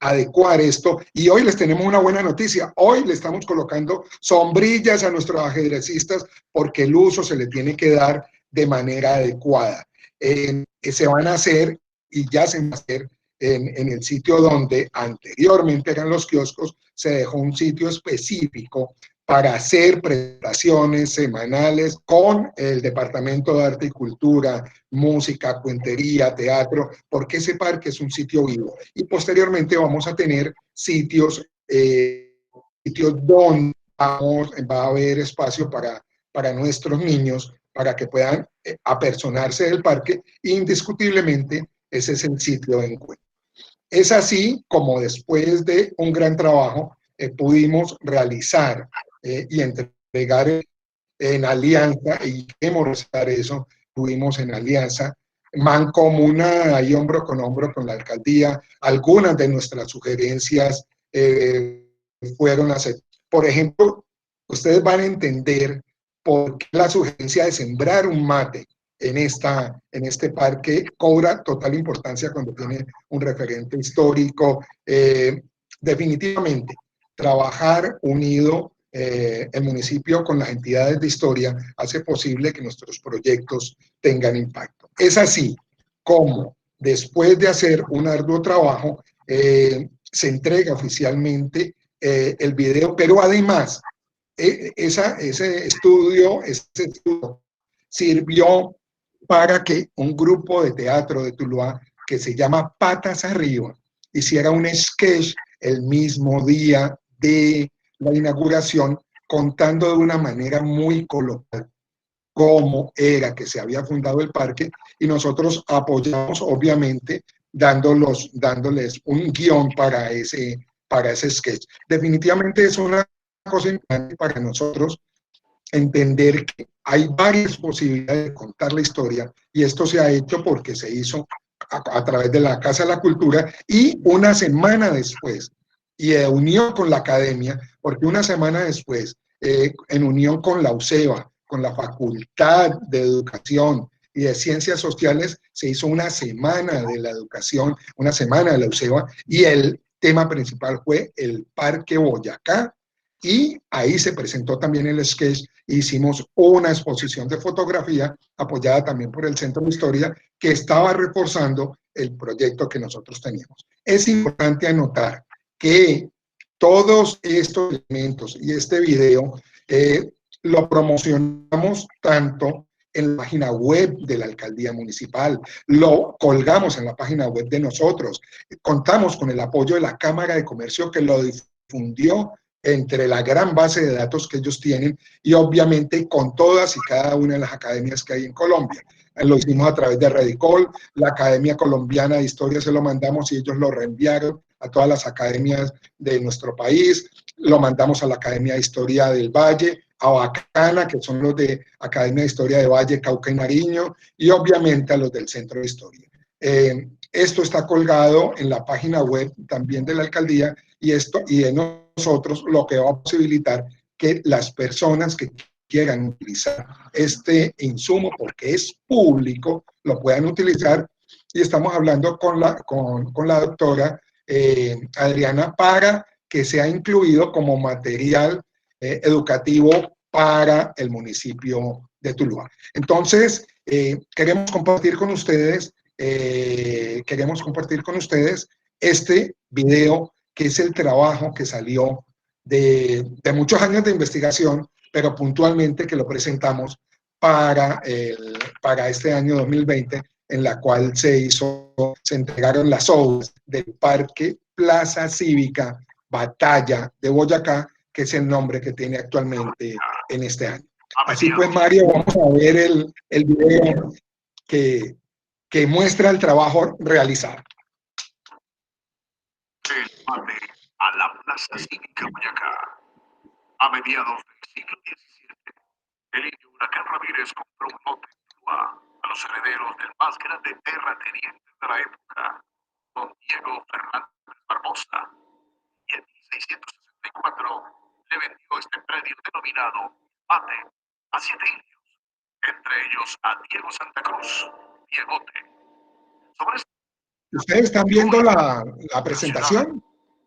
D: adecuar esto. Y hoy les tenemos una buena noticia. Hoy le estamos colocando sombrillas a nuestros ajedrecistas porque el uso se le tiene que dar de manera adecuada. Se van a hacer y ya se van a hacer en el sitio donde anteriormente eran los kioscos. Se dejó un sitio específico para hacer presentaciones semanales con el Departamento de Arte y Cultura, música, cuentería, teatro, porque ese parque es un sitio vivo. Y posteriormente vamos a tener sitios donde va a haber espacio para nuestros niños, para que puedan apersonarse del parque. Indiscutiblemente, ese es el sitio de encuentro. Es así como después de un gran trabajo pudimos realizar y entregar en alianza, y queremos resaltar eso, tuvimos en alianza mancomunada y hombro con la alcaldía. Algunas de nuestras sugerencias fueron aceptadas. Por ejemplo, ustedes van a entender por qué la sugerencia de sembrar un mate en este parque cobra total importancia cuando tiene un referente histórico. Definitivamente, trabajar unido el municipio con las entidades de historia hace posible que nuestros proyectos tengan impacto. Es así como después de hacer un arduo trabajo se entrega oficialmente el video, pero además ese estudio sirvió para que un grupo de teatro de Tuluá que se llama Patas Arriba hiciera un sketch el mismo día de la inauguración, contando de una manera muy coloquial cómo era que se había fundado el parque, y nosotros apoyamos, obviamente, dándoles un guión para ese sketch. Definitivamente es una cosa importante para nosotros entender que hay varias posibilidades de contar la historia, y esto se ha hecho porque se hizo a través de la Casa de la Cultura, y una semana después, y de unión con la academia, porque una semana después, en unión con la UCEBA, con la Facultad de Educación y de Ciencias Sociales, se hizo una semana de la educación, una semana de la UCEBA, y el tema principal fue el Parque Boyacá, y ahí se presentó también el sketch. Hicimos una exposición de fotografía apoyada también por el Centro de Historia, que estaba reforzando el proyecto que nosotros teníamos. Es importante anotar que todos estos elementos y este video lo promocionamos tanto en la página web de la alcaldía municipal, lo colgamos en la página web de nosotros, contamos con el apoyo de la Cámara de Comercio, que lo difundió entre la gran base de datos que ellos tienen, y obviamente con todas y cada una de las academias que hay en Colombia. Lo hicimos a través de Redicol, la Academia Colombiana de Historia se lo mandamos y ellos lo reenviaron a todas las academias de nuestro país, lo mandamos a la Academia de Historia del Valle, a Bacana, que son los de Academia de Historia de Valle, Cauca y Nariño, y obviamente a los del Centro de Historia. Esto está colgado en la página web también de la alcaldía, y de nosotros, lo que va a posibilitar que las personas que quieran utilizar este insumo, porque es público, lo puedan utilizar. Y estamos hablando con la doctora Adriana para que sea incluido como material educativo para el municipio de Tuluá. Entonces, queremos compartir con ustedes este video, que es el trabajo que salió de muchos años de investigación, pero puntualmente que lo presentamos para este año 2020, en la cual se entregaron las obras del Parque Plaza Cívica Batalla de Boyacá, que es el nombre que tiene actualmente en este año. Así pues, Mario, vamos a ver el video que muestra el trabajo realizado.
E: El mate a la Plaza Cívica Boyacá. A mediados del siglo XVII, el indio Huracán Ramírez compró un lote en Tuluá, a los herederos del más grande terrateniente de la época, don Diego Fernández Barbosa, y en 1664 le vendió este predio denominado Mate a 7 indios, entre ellos a Diego Santa Cruz, Diegote. Sobre este
D: ¿Ustedes están viendo la presentación?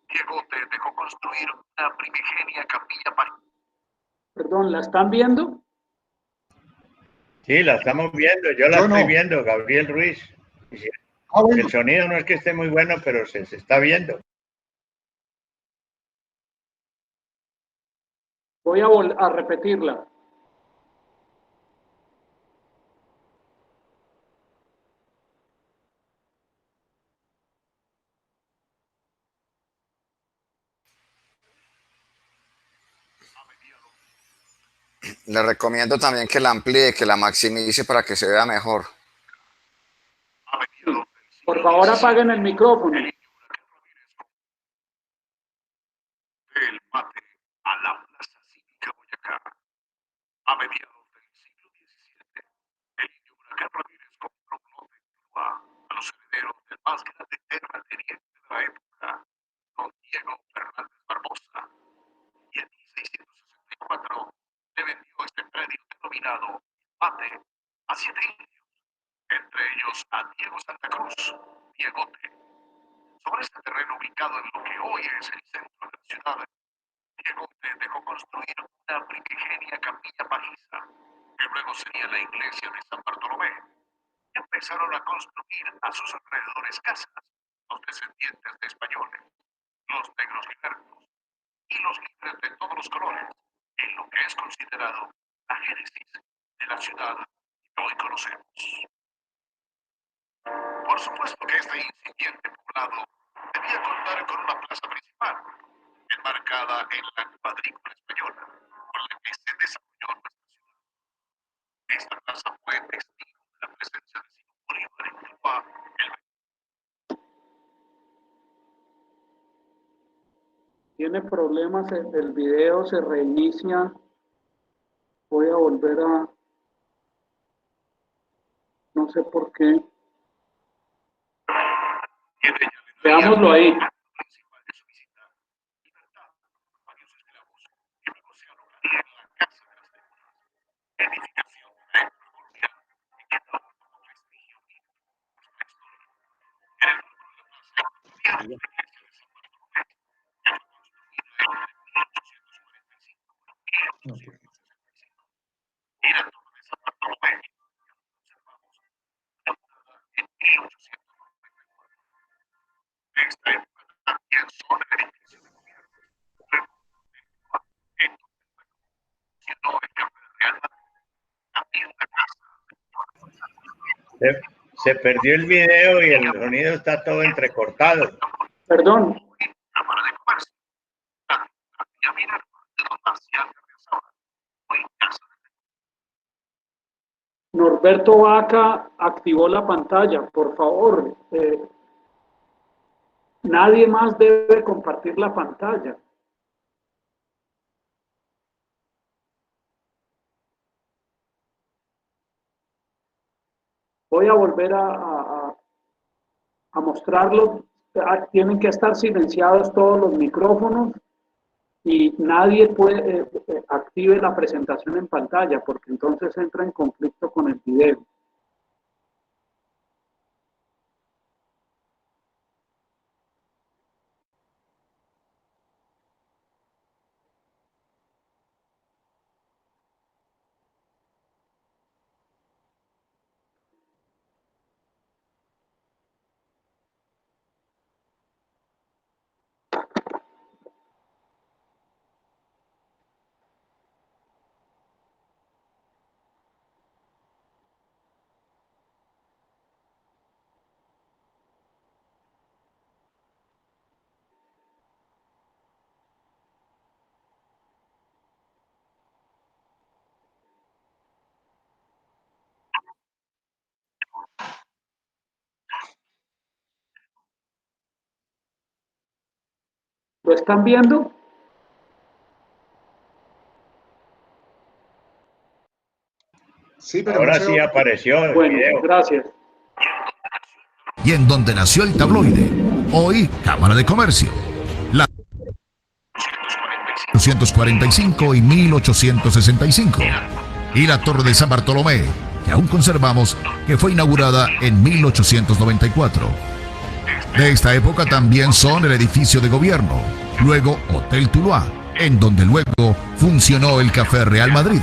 E: Diegote dejó construir una primigenia capilla para...
A: Perdón, ¿la están viendo?
F: Sí, la estamos viendo, yo la
D: Yo
F: estoy
D: no.
F: viendo, Gabriel Ruiz.
D: Ah, bueno.
F: El sonido no es que esté muy bueno, pero se está viendo.
A: Voy a repetirla.
G: Le recomiendo también que la amplíe, que la maximice para que se vea mejor.
A: Por favor, apaguen el micrófono.
E: El Mate a la Plaza Cívica Boyacá. A mediados del siglo XVII, el indio Huracán Ramírez compró un lote en Tuluá a los herederos del más grande terrateniente de la época, don Diego Fernández Barbosa, y en 1664 le vendió este predio denominado Mate a 7 indios, entre ellos a Diego Santa Cruz, Diegote. Sobre este terreno ubicado en lo que hoy es el centro de la ciudad, Diegote dejó construir una primigenia capilla pajiza, que luego sería la iglesia de San Bartolomé. Y empezaron a construir a sus alrededores casas los descendientes de españoles, los negros libertos y los libres de todos los colores, en lo que es considerado la génesis de la ciudad que hoy conocemos. Por supuesto que este incipiente poblado debía contar con una plaza principal, enmarcada en la cuadrícula española, por la que se desarrolló nuestra ciudad. Esta plaza fue testigo de la presencia de Simón Bolívar en Tuluá
A: Tiene problemas, el video se reinicia. Voy a volver a... No sé por qué. Veámoslo ahí.
E: principal de su visita, libertad por varios esclavos, que luego se alojaría en la Casa de las Tribunas, edificación de la época colonial y que daba como prestigio mínimo a la historia. En el fondo de la plaza había una iglesia de San Bartolomé, que fue construida entre 1845 y
D: Ok.
E: 1865. Y la torre de San Bartolomé, que observamos, inaugurada en 1894. Esta época también son el edificio de gobierno. Luego, en siendo el cambio de Real Madrid, también la casa
F: Se perdió el video y el sonido está todo entrecortado.
A: Perdón,
E: Cámara de Comercio, la Villa Minerva de don Marcial de Riazaba, hoy casa de
A: Norberto Vaca activó la pantalla, por favor. Nadie más debe compartir la pantalla. Voy a volver a mostrarlo. Tienen que estar silenciados todos los micrófonos y nadie puede active la presentación en pantalla porque entonces entra en conflicto con el video. ¿Lo están viendo?
D: Sí, pero
F: Ahora
D: no
F: sí apareció el
A: Bueno,
F: video.
A: gracias.
H: Y en donde nació el tabloide, hoy Cámara de Comercio. La 1845 y 1865. Y la Torre de San Bartolomé, que aún conservamos, que fue inaugurada en 1894. De esta época también son el edificio de gobierno, luego Hotel Tuluá, en donde luego funcionó el Café Real Madrid.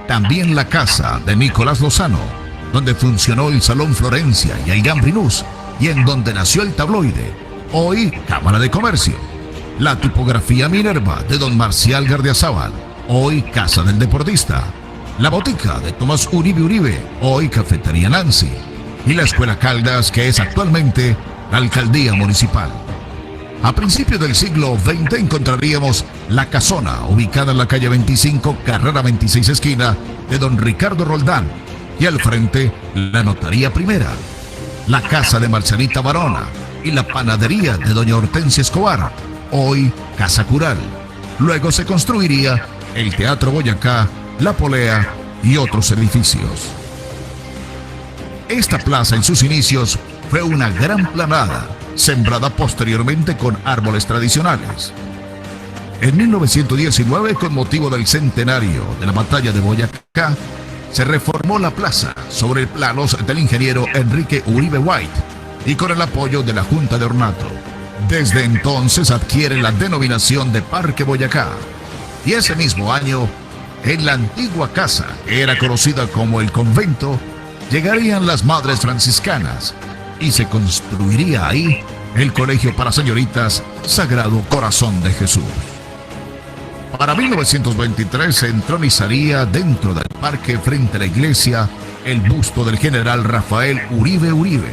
H: También la casa de Nicolás Lozano, donde funcionó el Salón Florencia y el Gambrinus, y en donde nació el tabloide, hoy Cámara de Comercio. La tipografía Minerva de don Marcial Gardiazabal, hoy Casa del Deportista. La botica de Tomás Uribe Uribe, hoy Cafetería Nancy. Y la Escuela Caldas, que es actualmente la Alcaldía Municipal. A principios del siglo XX encontraríamos La Casona, ubicada en la calle 25, carrera 26 esquina, de don Ricardo Roldán, y al frente la Notaría Primera, la casa de Marcelita Barona y la panadería de doña Hortensia Escobar, hoy Casa Cural. Luego se construiría el Teatro Boyacá, La Polea y otros edificios. Esta plaza en sus inicios fue una gran planada, sembrada posteriormente con árboles tradicionales. En 1919, con motivo del centenario de la batalla de Boyacá, se reformó la plaza sobre planos del ingeniero Enrique Uribe White y con el apoyo de la Junta de Ornato. Desde entonces adquiere la denominación de Parque Boyacá. Y ese mismo año, en la antigua casa, que era conocida como el convento, llegarían las Madres Franciscanas y se construiría ahí el Colegio para Señoritas Sagrado Corazón de Jesús. Para 1923 se entronizaría dentro del parque frente a la iglesia el busto del general Rafael Uribe Uribe.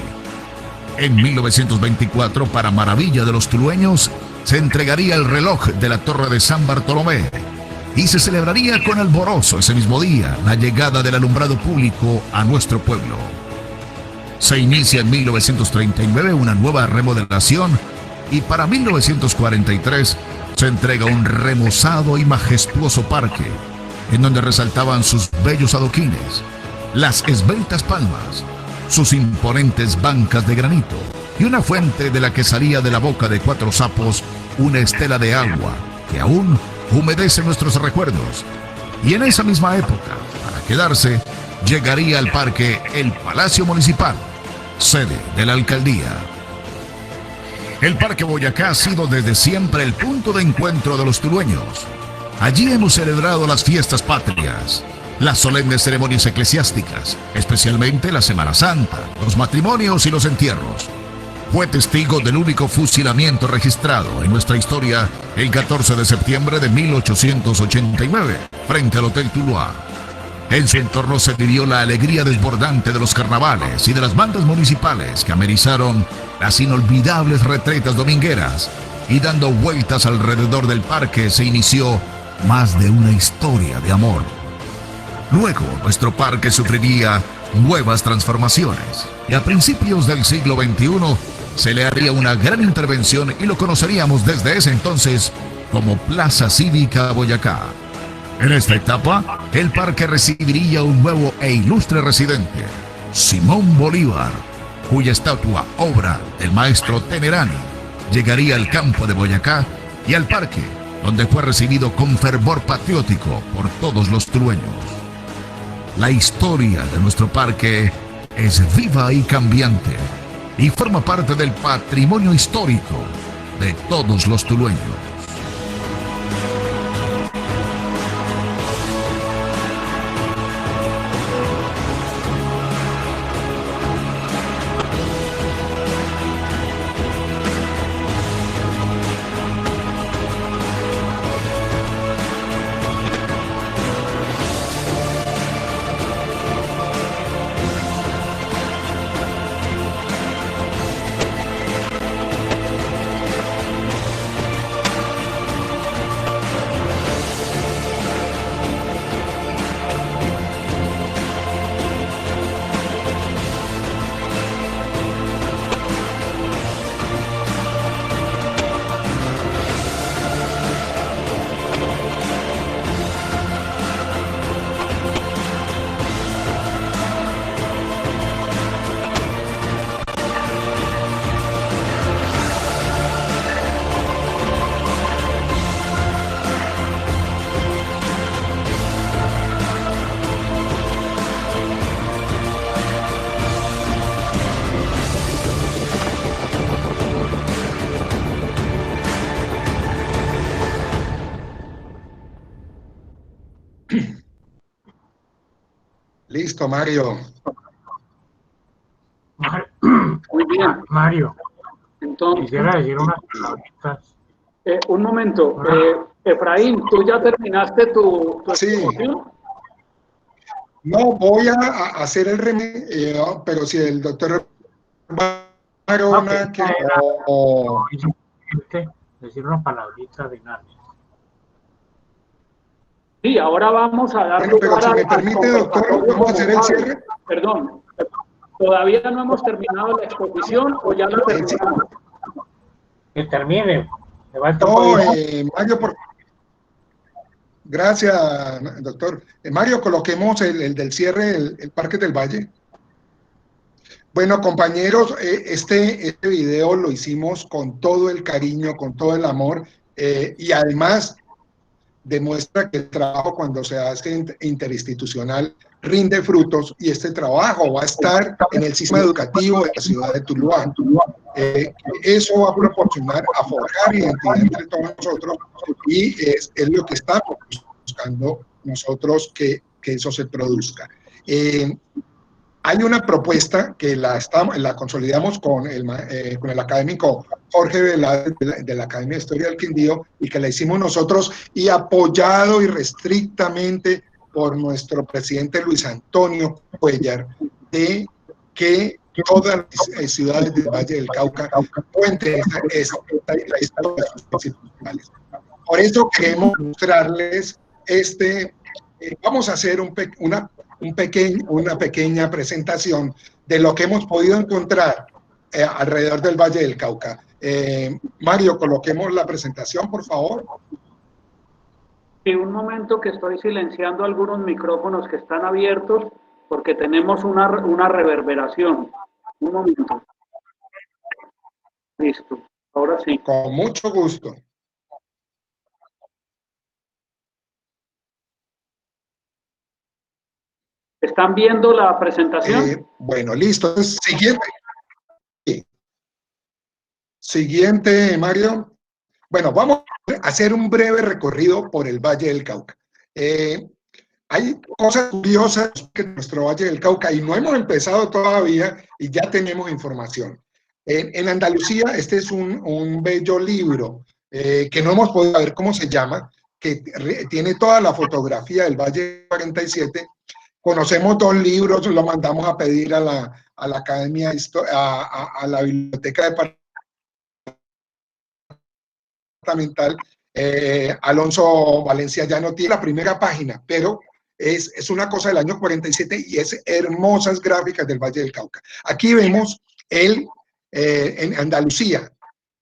H: En 1924, para maravilla de los tulueños, se entregaría el reloj de la Torre de San Bartolomé y se celebraría con alborozo ese mismo día la llegada del alumbrado público a nuestro pueblo. Se inicia en 1939 una nueva remodelación y para 1943 se entrega un remozado y majestuoso parque en donde resaltaban sus bellos adoquines, las esbeltas palmas, sus imponentes bancas de granito y una fuente de la que salía de la boca de 4 sapos una estela de agua que aún humedece nuestros recuerdos. Y en esa misma época, para quedarse, llegaría al parque el Palacio Municipal, sede de la alcaldía. El Parque Boyacá ha sido desde siempre el punto de encuentro de los tulueños. Allí hemos celebrado las fiestas patrias, las solemnes ceremonias eclesiásticas, especialmente la Semana Santa, los matrimonios y los entierros. Fue testigo del único fusilamiento registrado en nuestra historia el 14 de septiembre de 1889, frente al Hotel Tuluá. En su entorno se vivió la alegría desbordante de los carnavales y de las bandas municipales que amenizaron las inolvidables retretas domingueras, y dando vueltas alrededor del parque se inició más de una historia de amor. Luego, nuestro parque sufriría nuevas transformaciones y a principios del siglo XXI se le haría una gran intervención y lo conoceríamos desde ese entonces como Plaza Cívica Boyacá. En esta etapa, el parque recibiría un nuevo e ilustre residente, Simón Bolívar, cuya estatua, obra del maestro Tenerani, llegaría al campo de Boyacá y al parque, donde fue recibido con fervor patriótico por todos los tulueños. La historia de nuestro parque es viva y cambiante y forma parte del patrimonio histórico de todos los tulueños.
D: Listo, Mario.
A: Muy bien.
I: Mario,
A: Entonces,
I: quisiera decir unas palabritas.
A: un momento. Efraín, ¿tú ya terminaste tu
D: Sí.
A: exposición?
D: No, voy a hacer el pero si el doctor Barona que
I: Decir unas palabritas finales.
A: Sí, ahora vamos a dar
D: bueno, pero
A: lugar
D: si me
A: al
D: permite, doctor,
A: conversatorio
D: vamos a hacer el
A: convocado.
D: cierre.
A: Perdón, ¿todavía no hemos terminado la exposición o ya la terminamos?
I: Que termine.
D: No, Mario, gracias, doctor. Mario, coloquemos el del cierre, el Parque del Valle. Bueno, compañeros, este video lo hicimos con todo el cariño, con todo el amor, y además demuestra que el trabajo cuando se hace interinstitucional rinde frutos, y este trabajo va a estar en el sistema educativo de la ciudad de Tuluá. Eso va a proporcionar a forjar identidad entre todos nosotros, y es lo que estamos buscando nosotros, que eso se produzca. Hay una propuesta que la consolidamos con el académico Jorge Veláez de la Academia de Historia del Quindío, y que la hicimos nosotros y apoyado irrestrictamente por nuestro presidente Luis Antonio Cuellar, de que todas las ciudades del Valle del Cauca cuenten la historia de sus principales. Por eso queremos mostrarles vamos a hacer una pequeña presentación de lo que hemos podido encontrar alrededor del Valle del Cauca. Mario, coloquemos la presentación, por favor.
A: Sí, un momento, que estoy silenciando algunos micrófonos que están abiertos porque tenemos una reverberación. Un momento. Listo, ahora sí.
D: Con mucho gusto.
A: ¿Están viendo la presentación?
D: Bueno, listo. Siguiente, Mario. Bueno, vamos a hacer un breve recorrido por el Valle del Cauca. Hay cosas curiosas en nuestro Valle del Cauca y no hemos empezado todavía y ya tenemos información. En Andalucía, este es un bello libro que no hemos podido ver cómo se llama, que tiene toda la fotografía del Valle 47. Conocemos 2 libros, lo mandamos a pedir a la Academia, a la Biblioteca Departamental. Alonso Valencia ya no tiene la primera página, pero es una cosa del año 47 y es hermosas gráficas del Valle del Cauca. Aquí vemos en Andalucía,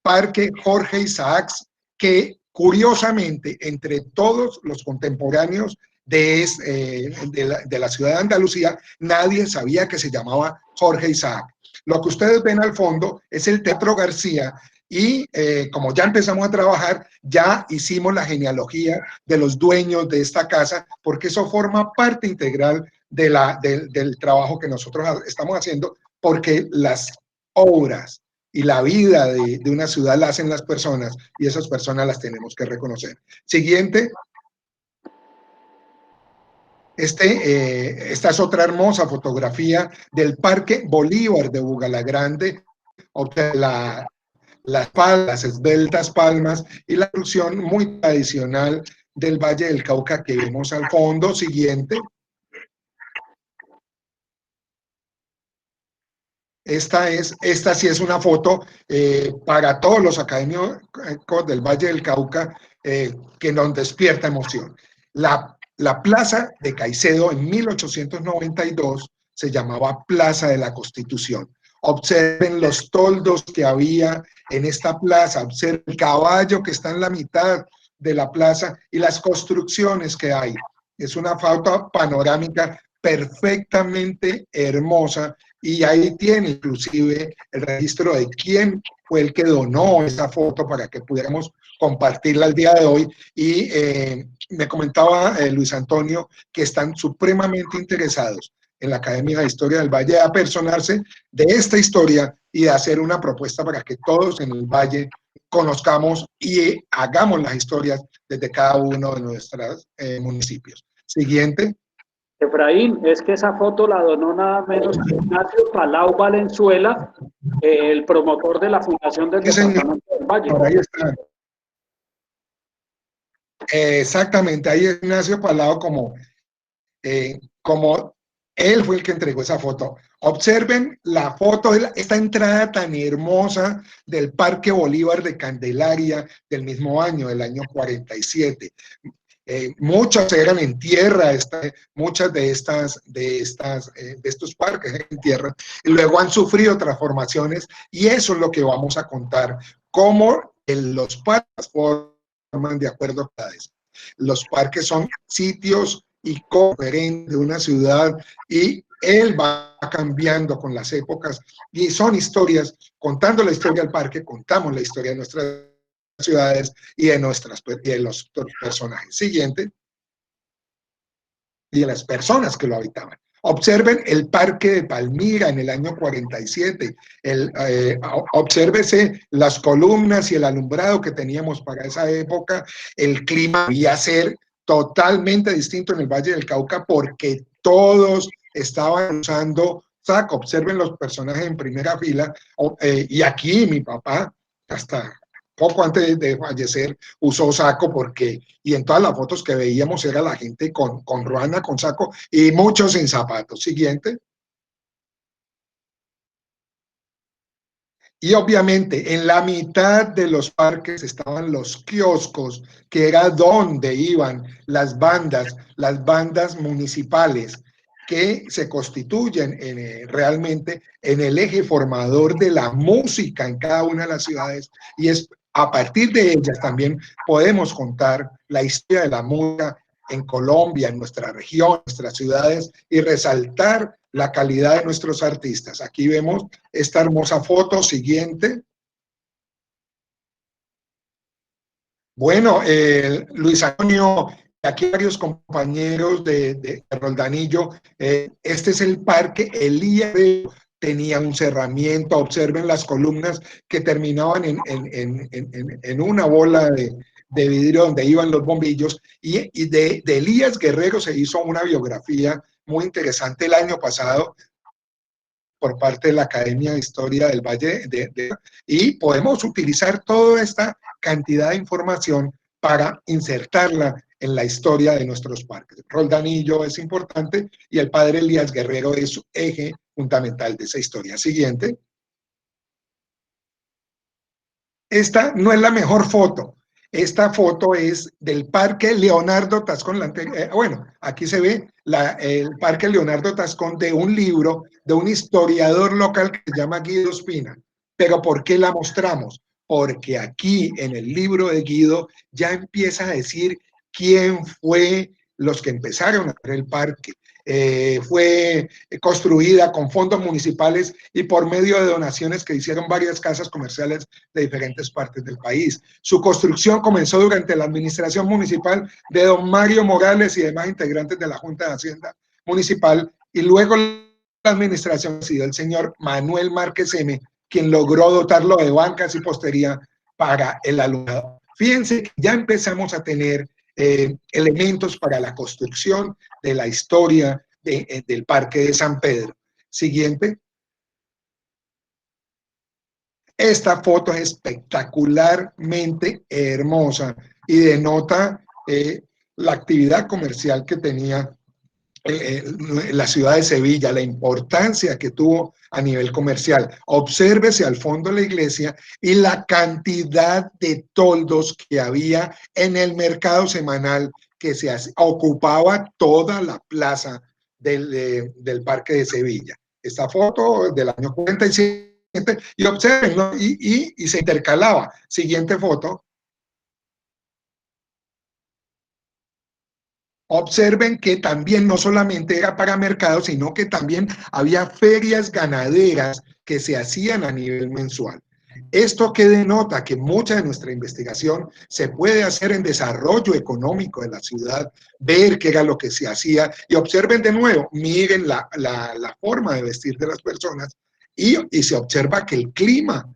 D: Parque Jorge Isaacs, que curiosamente entre todos los contemporáneos de la ciudad de Andalucía, nadie sabía que se llamaba Jorge Isaac. Lo que ustedes ven al fondo es el Teatro García, y como ya empezamos a trabajar, ya hicimos la genealogía de los dueños de esta casa, porque eso forma parte integral del trabajo que nosotros estamos haciendo, porque las obras y la vida de una ciudad la hacen las personas, y esas personas las tenemos que reconocer. Siguiente. Esta es otra hermosa fotografía del Parque Bolívar de Bugalagrande, las esbeltas palmas y la construcción muy tradicional del Valle del Cauca que vemos al fondo. Siguiente. Esta sí es una foto para todos los académicos del Valle del Cauca, que nos despierta emoción. La plaza de Caicedo en 1892 se llamaba Plaza de la Constitución. Observen los toldos que había en esta plaza, observen el caballo que está en la mitad de la plaza y las construcciones que hay. Es una foto panorámica perfectamente hermosa, y ahí tiene inclusive el registro de quién fue el que donó esa foto para que pudiéramos compartirla el día de hoy. Y me comentaba Luis Antonio que están supremamente interesados en la Academia de Historia del Valle a apersonarse de esta historia y de hacer una propuesta para que todos en el Valle conozcamos y hagamos las historias desde cada uno de nuestros municipios. Siguiente.
A: Efraín, es que esa foto la donó nada menos que Ignacio Palau Valenzuela, el promotor de la fundación del
D: Sí, señor.
A: Departamento del Valle.
D: Por ahí está. Exactamente, ahí Ignacio Palau como él fue el que entregó esa foto. Observen la foto de esta entrada tan hermosa del Parque Bolívar de Candelaria del mismo año, del año 47. Muchas eran en tierra, muchas de estos parques eran en tierra, y luego han sufrido transformaciones, y eso es lo que vamos a contar, cómo los parques forman de acuerdo a cada vez. Los parques son sitios icónicos de una ciudad, y él va cambiando con las épocas, y son historias. Contando la historia del parque, contamos la historia de nuestras ciudades y de los personajes. Siguiente. Y de las personas que lo habitaban. Observen el Parque de Palmira en el año 47. Obsérvese las columnas y el alumbrado que teníamos para esa época. El clima debía ser totalmente distinto en el Valle del Cauca porque todos estaban usando saco. Observen los personajes en primera fila. Y aquí mi papá, hasta poco antes de fallecer, usó saco y en todas las fotos que veíamos era la gente con ruana, con saco, y muchos sin zapatos. Siguiente. Y obviamente en la mitad de los parques estaban los kioscos, que era donde iban las bandas municipales, que se constituyen realmente en el eje formador de la música en cada una de las ciudades, y es a partir de ellas también podemos contar la historia de la música en Colombia, en nuestra región, en nuestras ciudades, y resaltar la calidad de nuestros artistas. Aquí vemos esta hermosa foto. Siguiente. Bueno, Luis Antonio, aquí varios compañeros de Roldanillo, este es el Parque Elías, tenía un cerramiento. Observen las columnas que terminaban en una bola de vidrio donde iban los bombillos, y de Elías Guerrero se hizo una biografía muy interesante el año pasado por parte de la Academia de Historia del Valle y podemos utilizar toda esta cantidad de información para insertarla en la historia de nuestros parques. Roldanillo es importante y el padre Elías Guerrero es su eje fundamental de esa historia. Siguiente. Esta no es la mejor foto. Esta foto es del Parque Leonardo Tascón. Bueno, aquí se ve el Parque Leonardo Tascón de un libro de un historiador local que se llama Guido Espina. ¿Pero por qué la mostramos? Porque aquí en el libro de Guido ya empieza a decir quién fue los que empezaron a hacer el parque. Fue construida con fondos municipales y por medio de donaciones que hicieron varias casas comerciales de diferentes partes del país. Su construcción comenzó durante la administración municipal de don Mario Morales y demás integrantes de la Junta de Hacienda Municipal, y luego la administración ha sido el señor Manuel Márquez M., quien logró dotarlo de bancas y postería para el alumnado. Fíjense que ya empezamos a tener elementos para la construcción de la historia del Parque de San Pedro. Siguiente. Esta foto es espectacularmente hermosa y denota la actividad comercial que tenía la ciudad de Sevilla, la importancia que tuvo a nivel comercial. Obsérvese al fondo de la iglesia y la cantidad de toldos que había en el mercado semanal que ocupaba toda la plaza del Parque de Sevilla. Esta foto es del año 47 y observen, ¿no? y se intercalaba. Siguiente foto. Observen que también no solamente era para mercados, sino que también había ferias ganaderas que se hacían a nivel mensual. Esto que denota que mucha de nuestra investigación se puede hacer en desarrollo económico de la ciudad, ver qué era lo que se hacía, y observen de nuevo, miren la forma de vestir de las personas, y se observa que el clima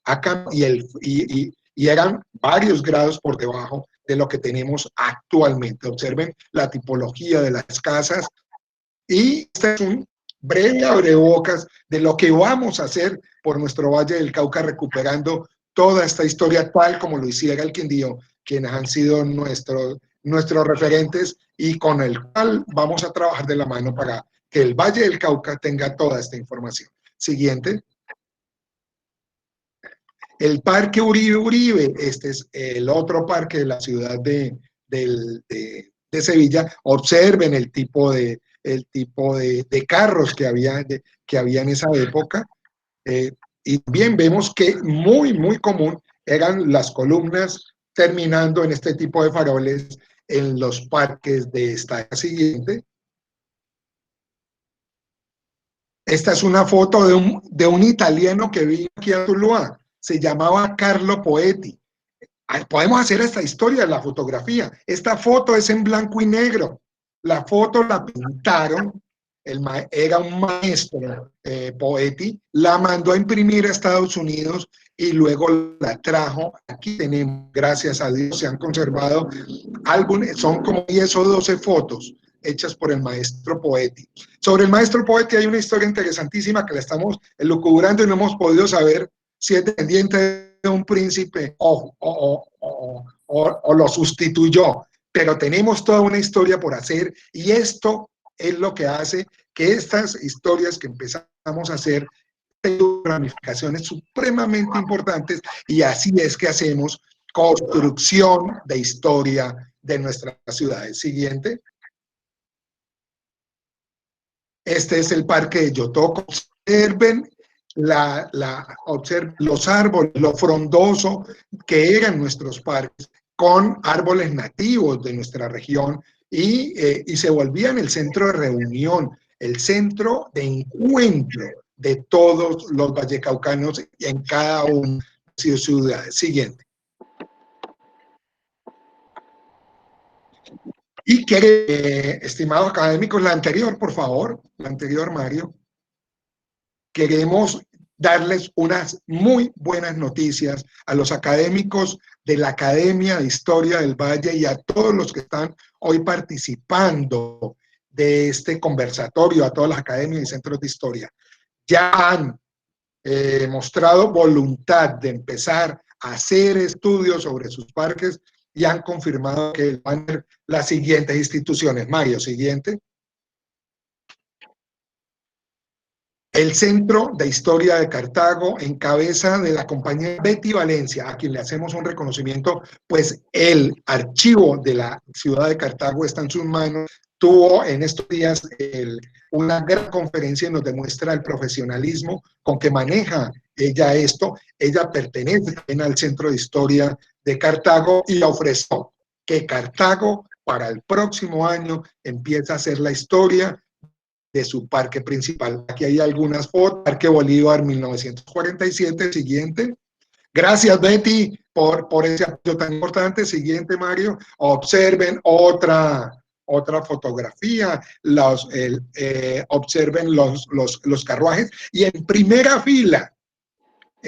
D: ha cambiado y eran varios grados por debajo de lo que tenemos actualmente. Observen la tipología de las casas, Y este es un breve abrebocas de lo que vamos a hacer por nuestro Valle del Cauca, recuperando toda esta historia tal como lo hiciera el Quindío, quienes han sido nuestros referentes y con el cual vamos a trabajar de la mano para que el Valle del Cauca tenga toda esta información. Siguiente. El Parque Uribe, este es el otro parque de la ciudad de Sevilla. Observen el tipo de carros que había en esa época. Y bien vemos que muy común eran las columnas terminando en este tipo de faroles en los parques de esta siguiente. Esta es una foto de un italiano que vino aquí a Tuluá. Se llamaba Carlo Poetti. Podemos hacer esta historia de la fotografía. Esta foto es en blanco y negro. La foto la pintaron, era un maestro, Poetti, la mandó a imprimir a Estados Unidos y luego la trajo. Aquí tenemos, gracias a Dios, se han conservado álbumes, son como 10 o 12 fotos hechas por el maestro Poetti. Sobre el maestro Poetti hay una historia interesantísima que la estamos elucubrando y no hemos podido saber si es descendiente de un príncipe o lo sustituyó, pero tenemos toda una historia por hacer y esto es lo que hace que estas historias que empezamos a hacer tengan ramificaciones supremamente importantes y así es que hacemos construcción de historia de nuestras ciudades. Siguiente. Este es el Parque de Yotoco. Observen observen los árboles, lo frondoso que eran nuestros parques, con árboles nativos de nuestra región y se volvían el centro de reunión, el centro de encuentro de todos los vallecaucanos en cada una de sus ciudades. Siguiente. Y estimados académicos, la anterior, por favor, la anterior, Mario. Queremos darles unas muy buenas noticias a los académicos de la Academia de Historia del Valle y a todos los que están hoy participando de este conversatorio, a todas las academias y centros de historia. Ya han mostrado voluntad de empezar a hacer estudios sobre sus parques y han confirmado que van a ser las siguientes instituciones. Mario, siguiente. El Centro de Historia de Cartago, en cabeza de la compañera Betty Valencia, a quien le hacemos un reconocimiento, pues el archivo de la ciudad de Cartago está en sus manos. Tuvo en estos días una gran conferencia y nos demuestra el profesionalismo con que maneja ella esto. Ella pertenece también al Centro de Historia de Cartago y ofreció que Cartago para el próximo año empieza a hacer la historia de su parque principal. Aquí hay algunas fotos. Parque Bolívar 1947, siguiente. Gracias, Betty, por ese apoyo tan importante. Siguiente, Mario. Observen otra fotografía. Observen los carruajes. Y en primera fila,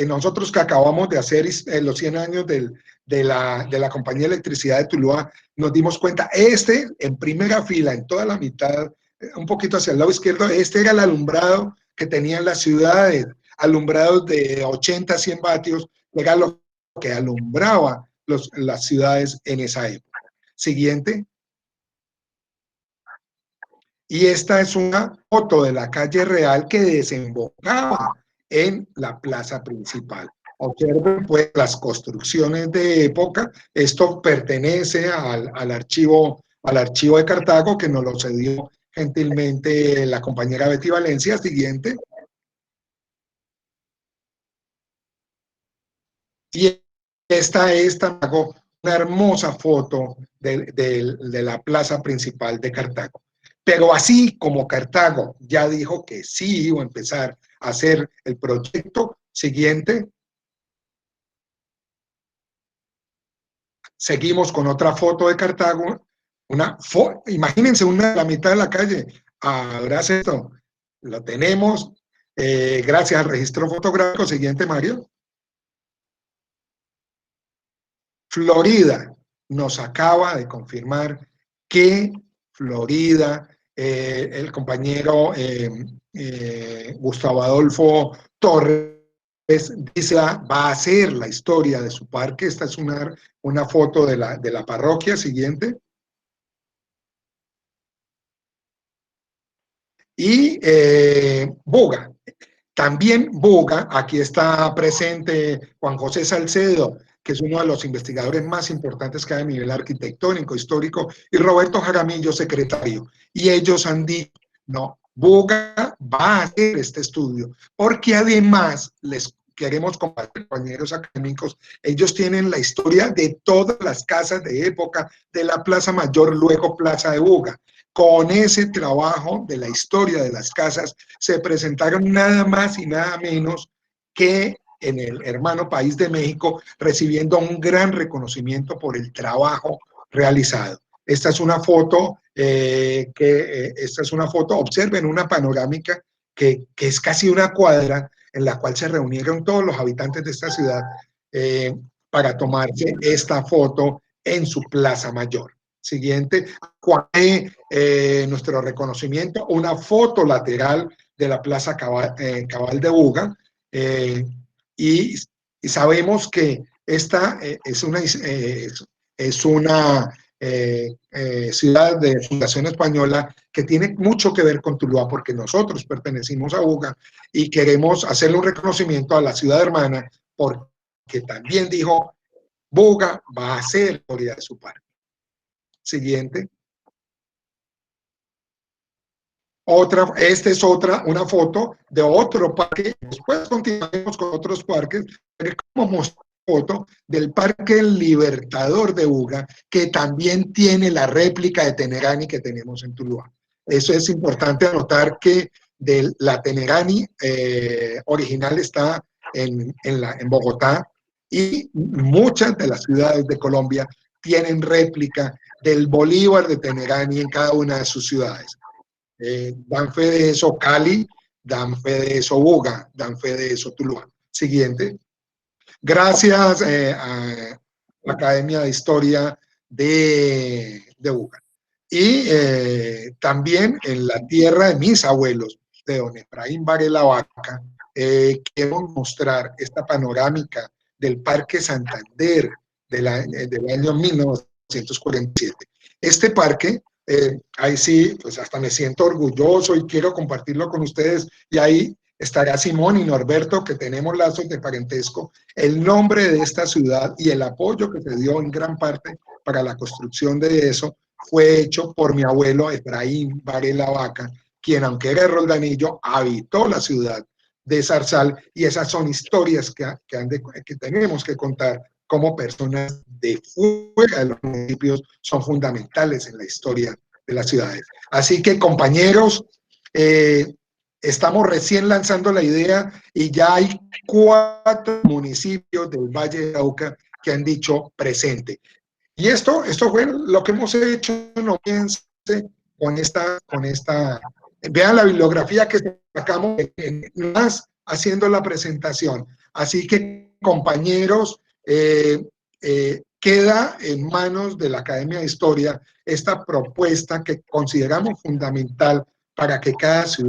D: nosotros que acabamos de hacer los 100 años de la Compañía de Electricidad de Tuluá, nos dimos cuenta, en primera fila, en toda la mitad, un poquito hacia el lado izquierdo, este era el alumbrado que tenían las ciudades, alumbrados de 80, 100 vatios, era lo que alumbraba las ciudades en esa época. Siguiente. Y esta es una foto de la calle Real que desembocaba en la plaza principal. Observen pues las construcciones de época. Esto pertenece al archivo de Cartago, que nos lo cedió gentilmente la compañera Betty Valencia. Siguiente. Y esta es una hermosa foto de la plaza principal de Cartago. Pero así como Cartago ya dijo que sí iba a empezar a hacer el proyecto, siguiente. Seguimos con otra foto de Cartago. Imagínense una de la mitad de la calle. Ahora esto lo tenemos gracias al registro fotográfico. Siguiente, Mario. Florida nos acaba de confirmar que Florida el compañero Gustavo Adolfo Torres dice va a hacer la historia de su parque. Esta es una foto de la parroquia. Siguiente. Y Buga. También Buga, aquí está presente Juan José Salcedo, que es uno de los investigadores más importantes que hay a nivel arquitectónico, histórico, y Roberto Jaramillo, secretario. Y ellos han dicho, no, Buga va a hacer este estudio, porque además les queremos compartir, compañeros académicos, ellos tienen la historia de todas las casas de época de la Plaza Mayor, luego Plaza de Buga. Con ese trabajo de la historia de las casas se presentaron nada más y nada menos que en el hermano país de México, recibiendo un gran reconocimiento por el trabajo realizado. Esta es una foto, observen una panorámica que es casi una cuadra en la cual se reunieron todos los habitantes de esta ciudad para tomarse esta foto en su Plaza Mayor. Siguiente, nuestro reconocimiento, una foto lateral de la Plaza Cabal de Buga, y sabemos que esta es una ciudad de fundación española que tiene mucho que ver con Tuluá, porque nosotros pertenecimos a Buga y queremos hacerle un reconocimiento a la ciudad hermana, porque también dijo, Buga va a hacer la historia de su parque. Siguiente. Esta es una foto de otro parque. Después continuaremos con otros parques, pero como mostré foto del Parque Libertador de Buga, que también tiene la réplica de Tenerani que tenemos en Tuluá. Eso es importante anotar, que la Tenerani original está en Bogotá, y muchas de las ciudades de Colombia tienen réplica del Bolívar de Tenerani en cada una de sus ciudades. Dan fe de eso Cali, dan fe de eso Buga, dan fe de eso Tuluá. Siguiente. Gracias a la Academia de Historia de Buga. Y también en la tierra de mis abuelos, de don Efraín Varela Vaca, quiero mostrar esta panorámica del Parque Santander del año 1947. Este parque, ahí sí, pues hasta me siento orgulloso y quiero compartirlo con ustedes, y ahí estará Simón y Norberto, que tenemos lazos de parentesco. El nombre de esta ciudad y el apoyo que se dio en gran parte para la construcción de eso fue hecho por mi abuelo Efraín Varela Vaca, quien, aunque era de Roldanillo, habitó la ciudad de Zarzal, y esas son historias que tenemos que contar como personas de fuera de los municipios, son fundamentales en la historia de las ciudades. Así que, compañeros, estamos recién lanzando la idea y ya hay 4 municipios del Valle de Cauca que han dicho presente. Y esto fue lo que hemos hecho, no piense, con esta, vean la bibliografía que sacamos más haciendo la presentación. Así que, compañeros, queda en manos de la Academia de Historia esta propuesta que consideramos fundamental para que cada ciudad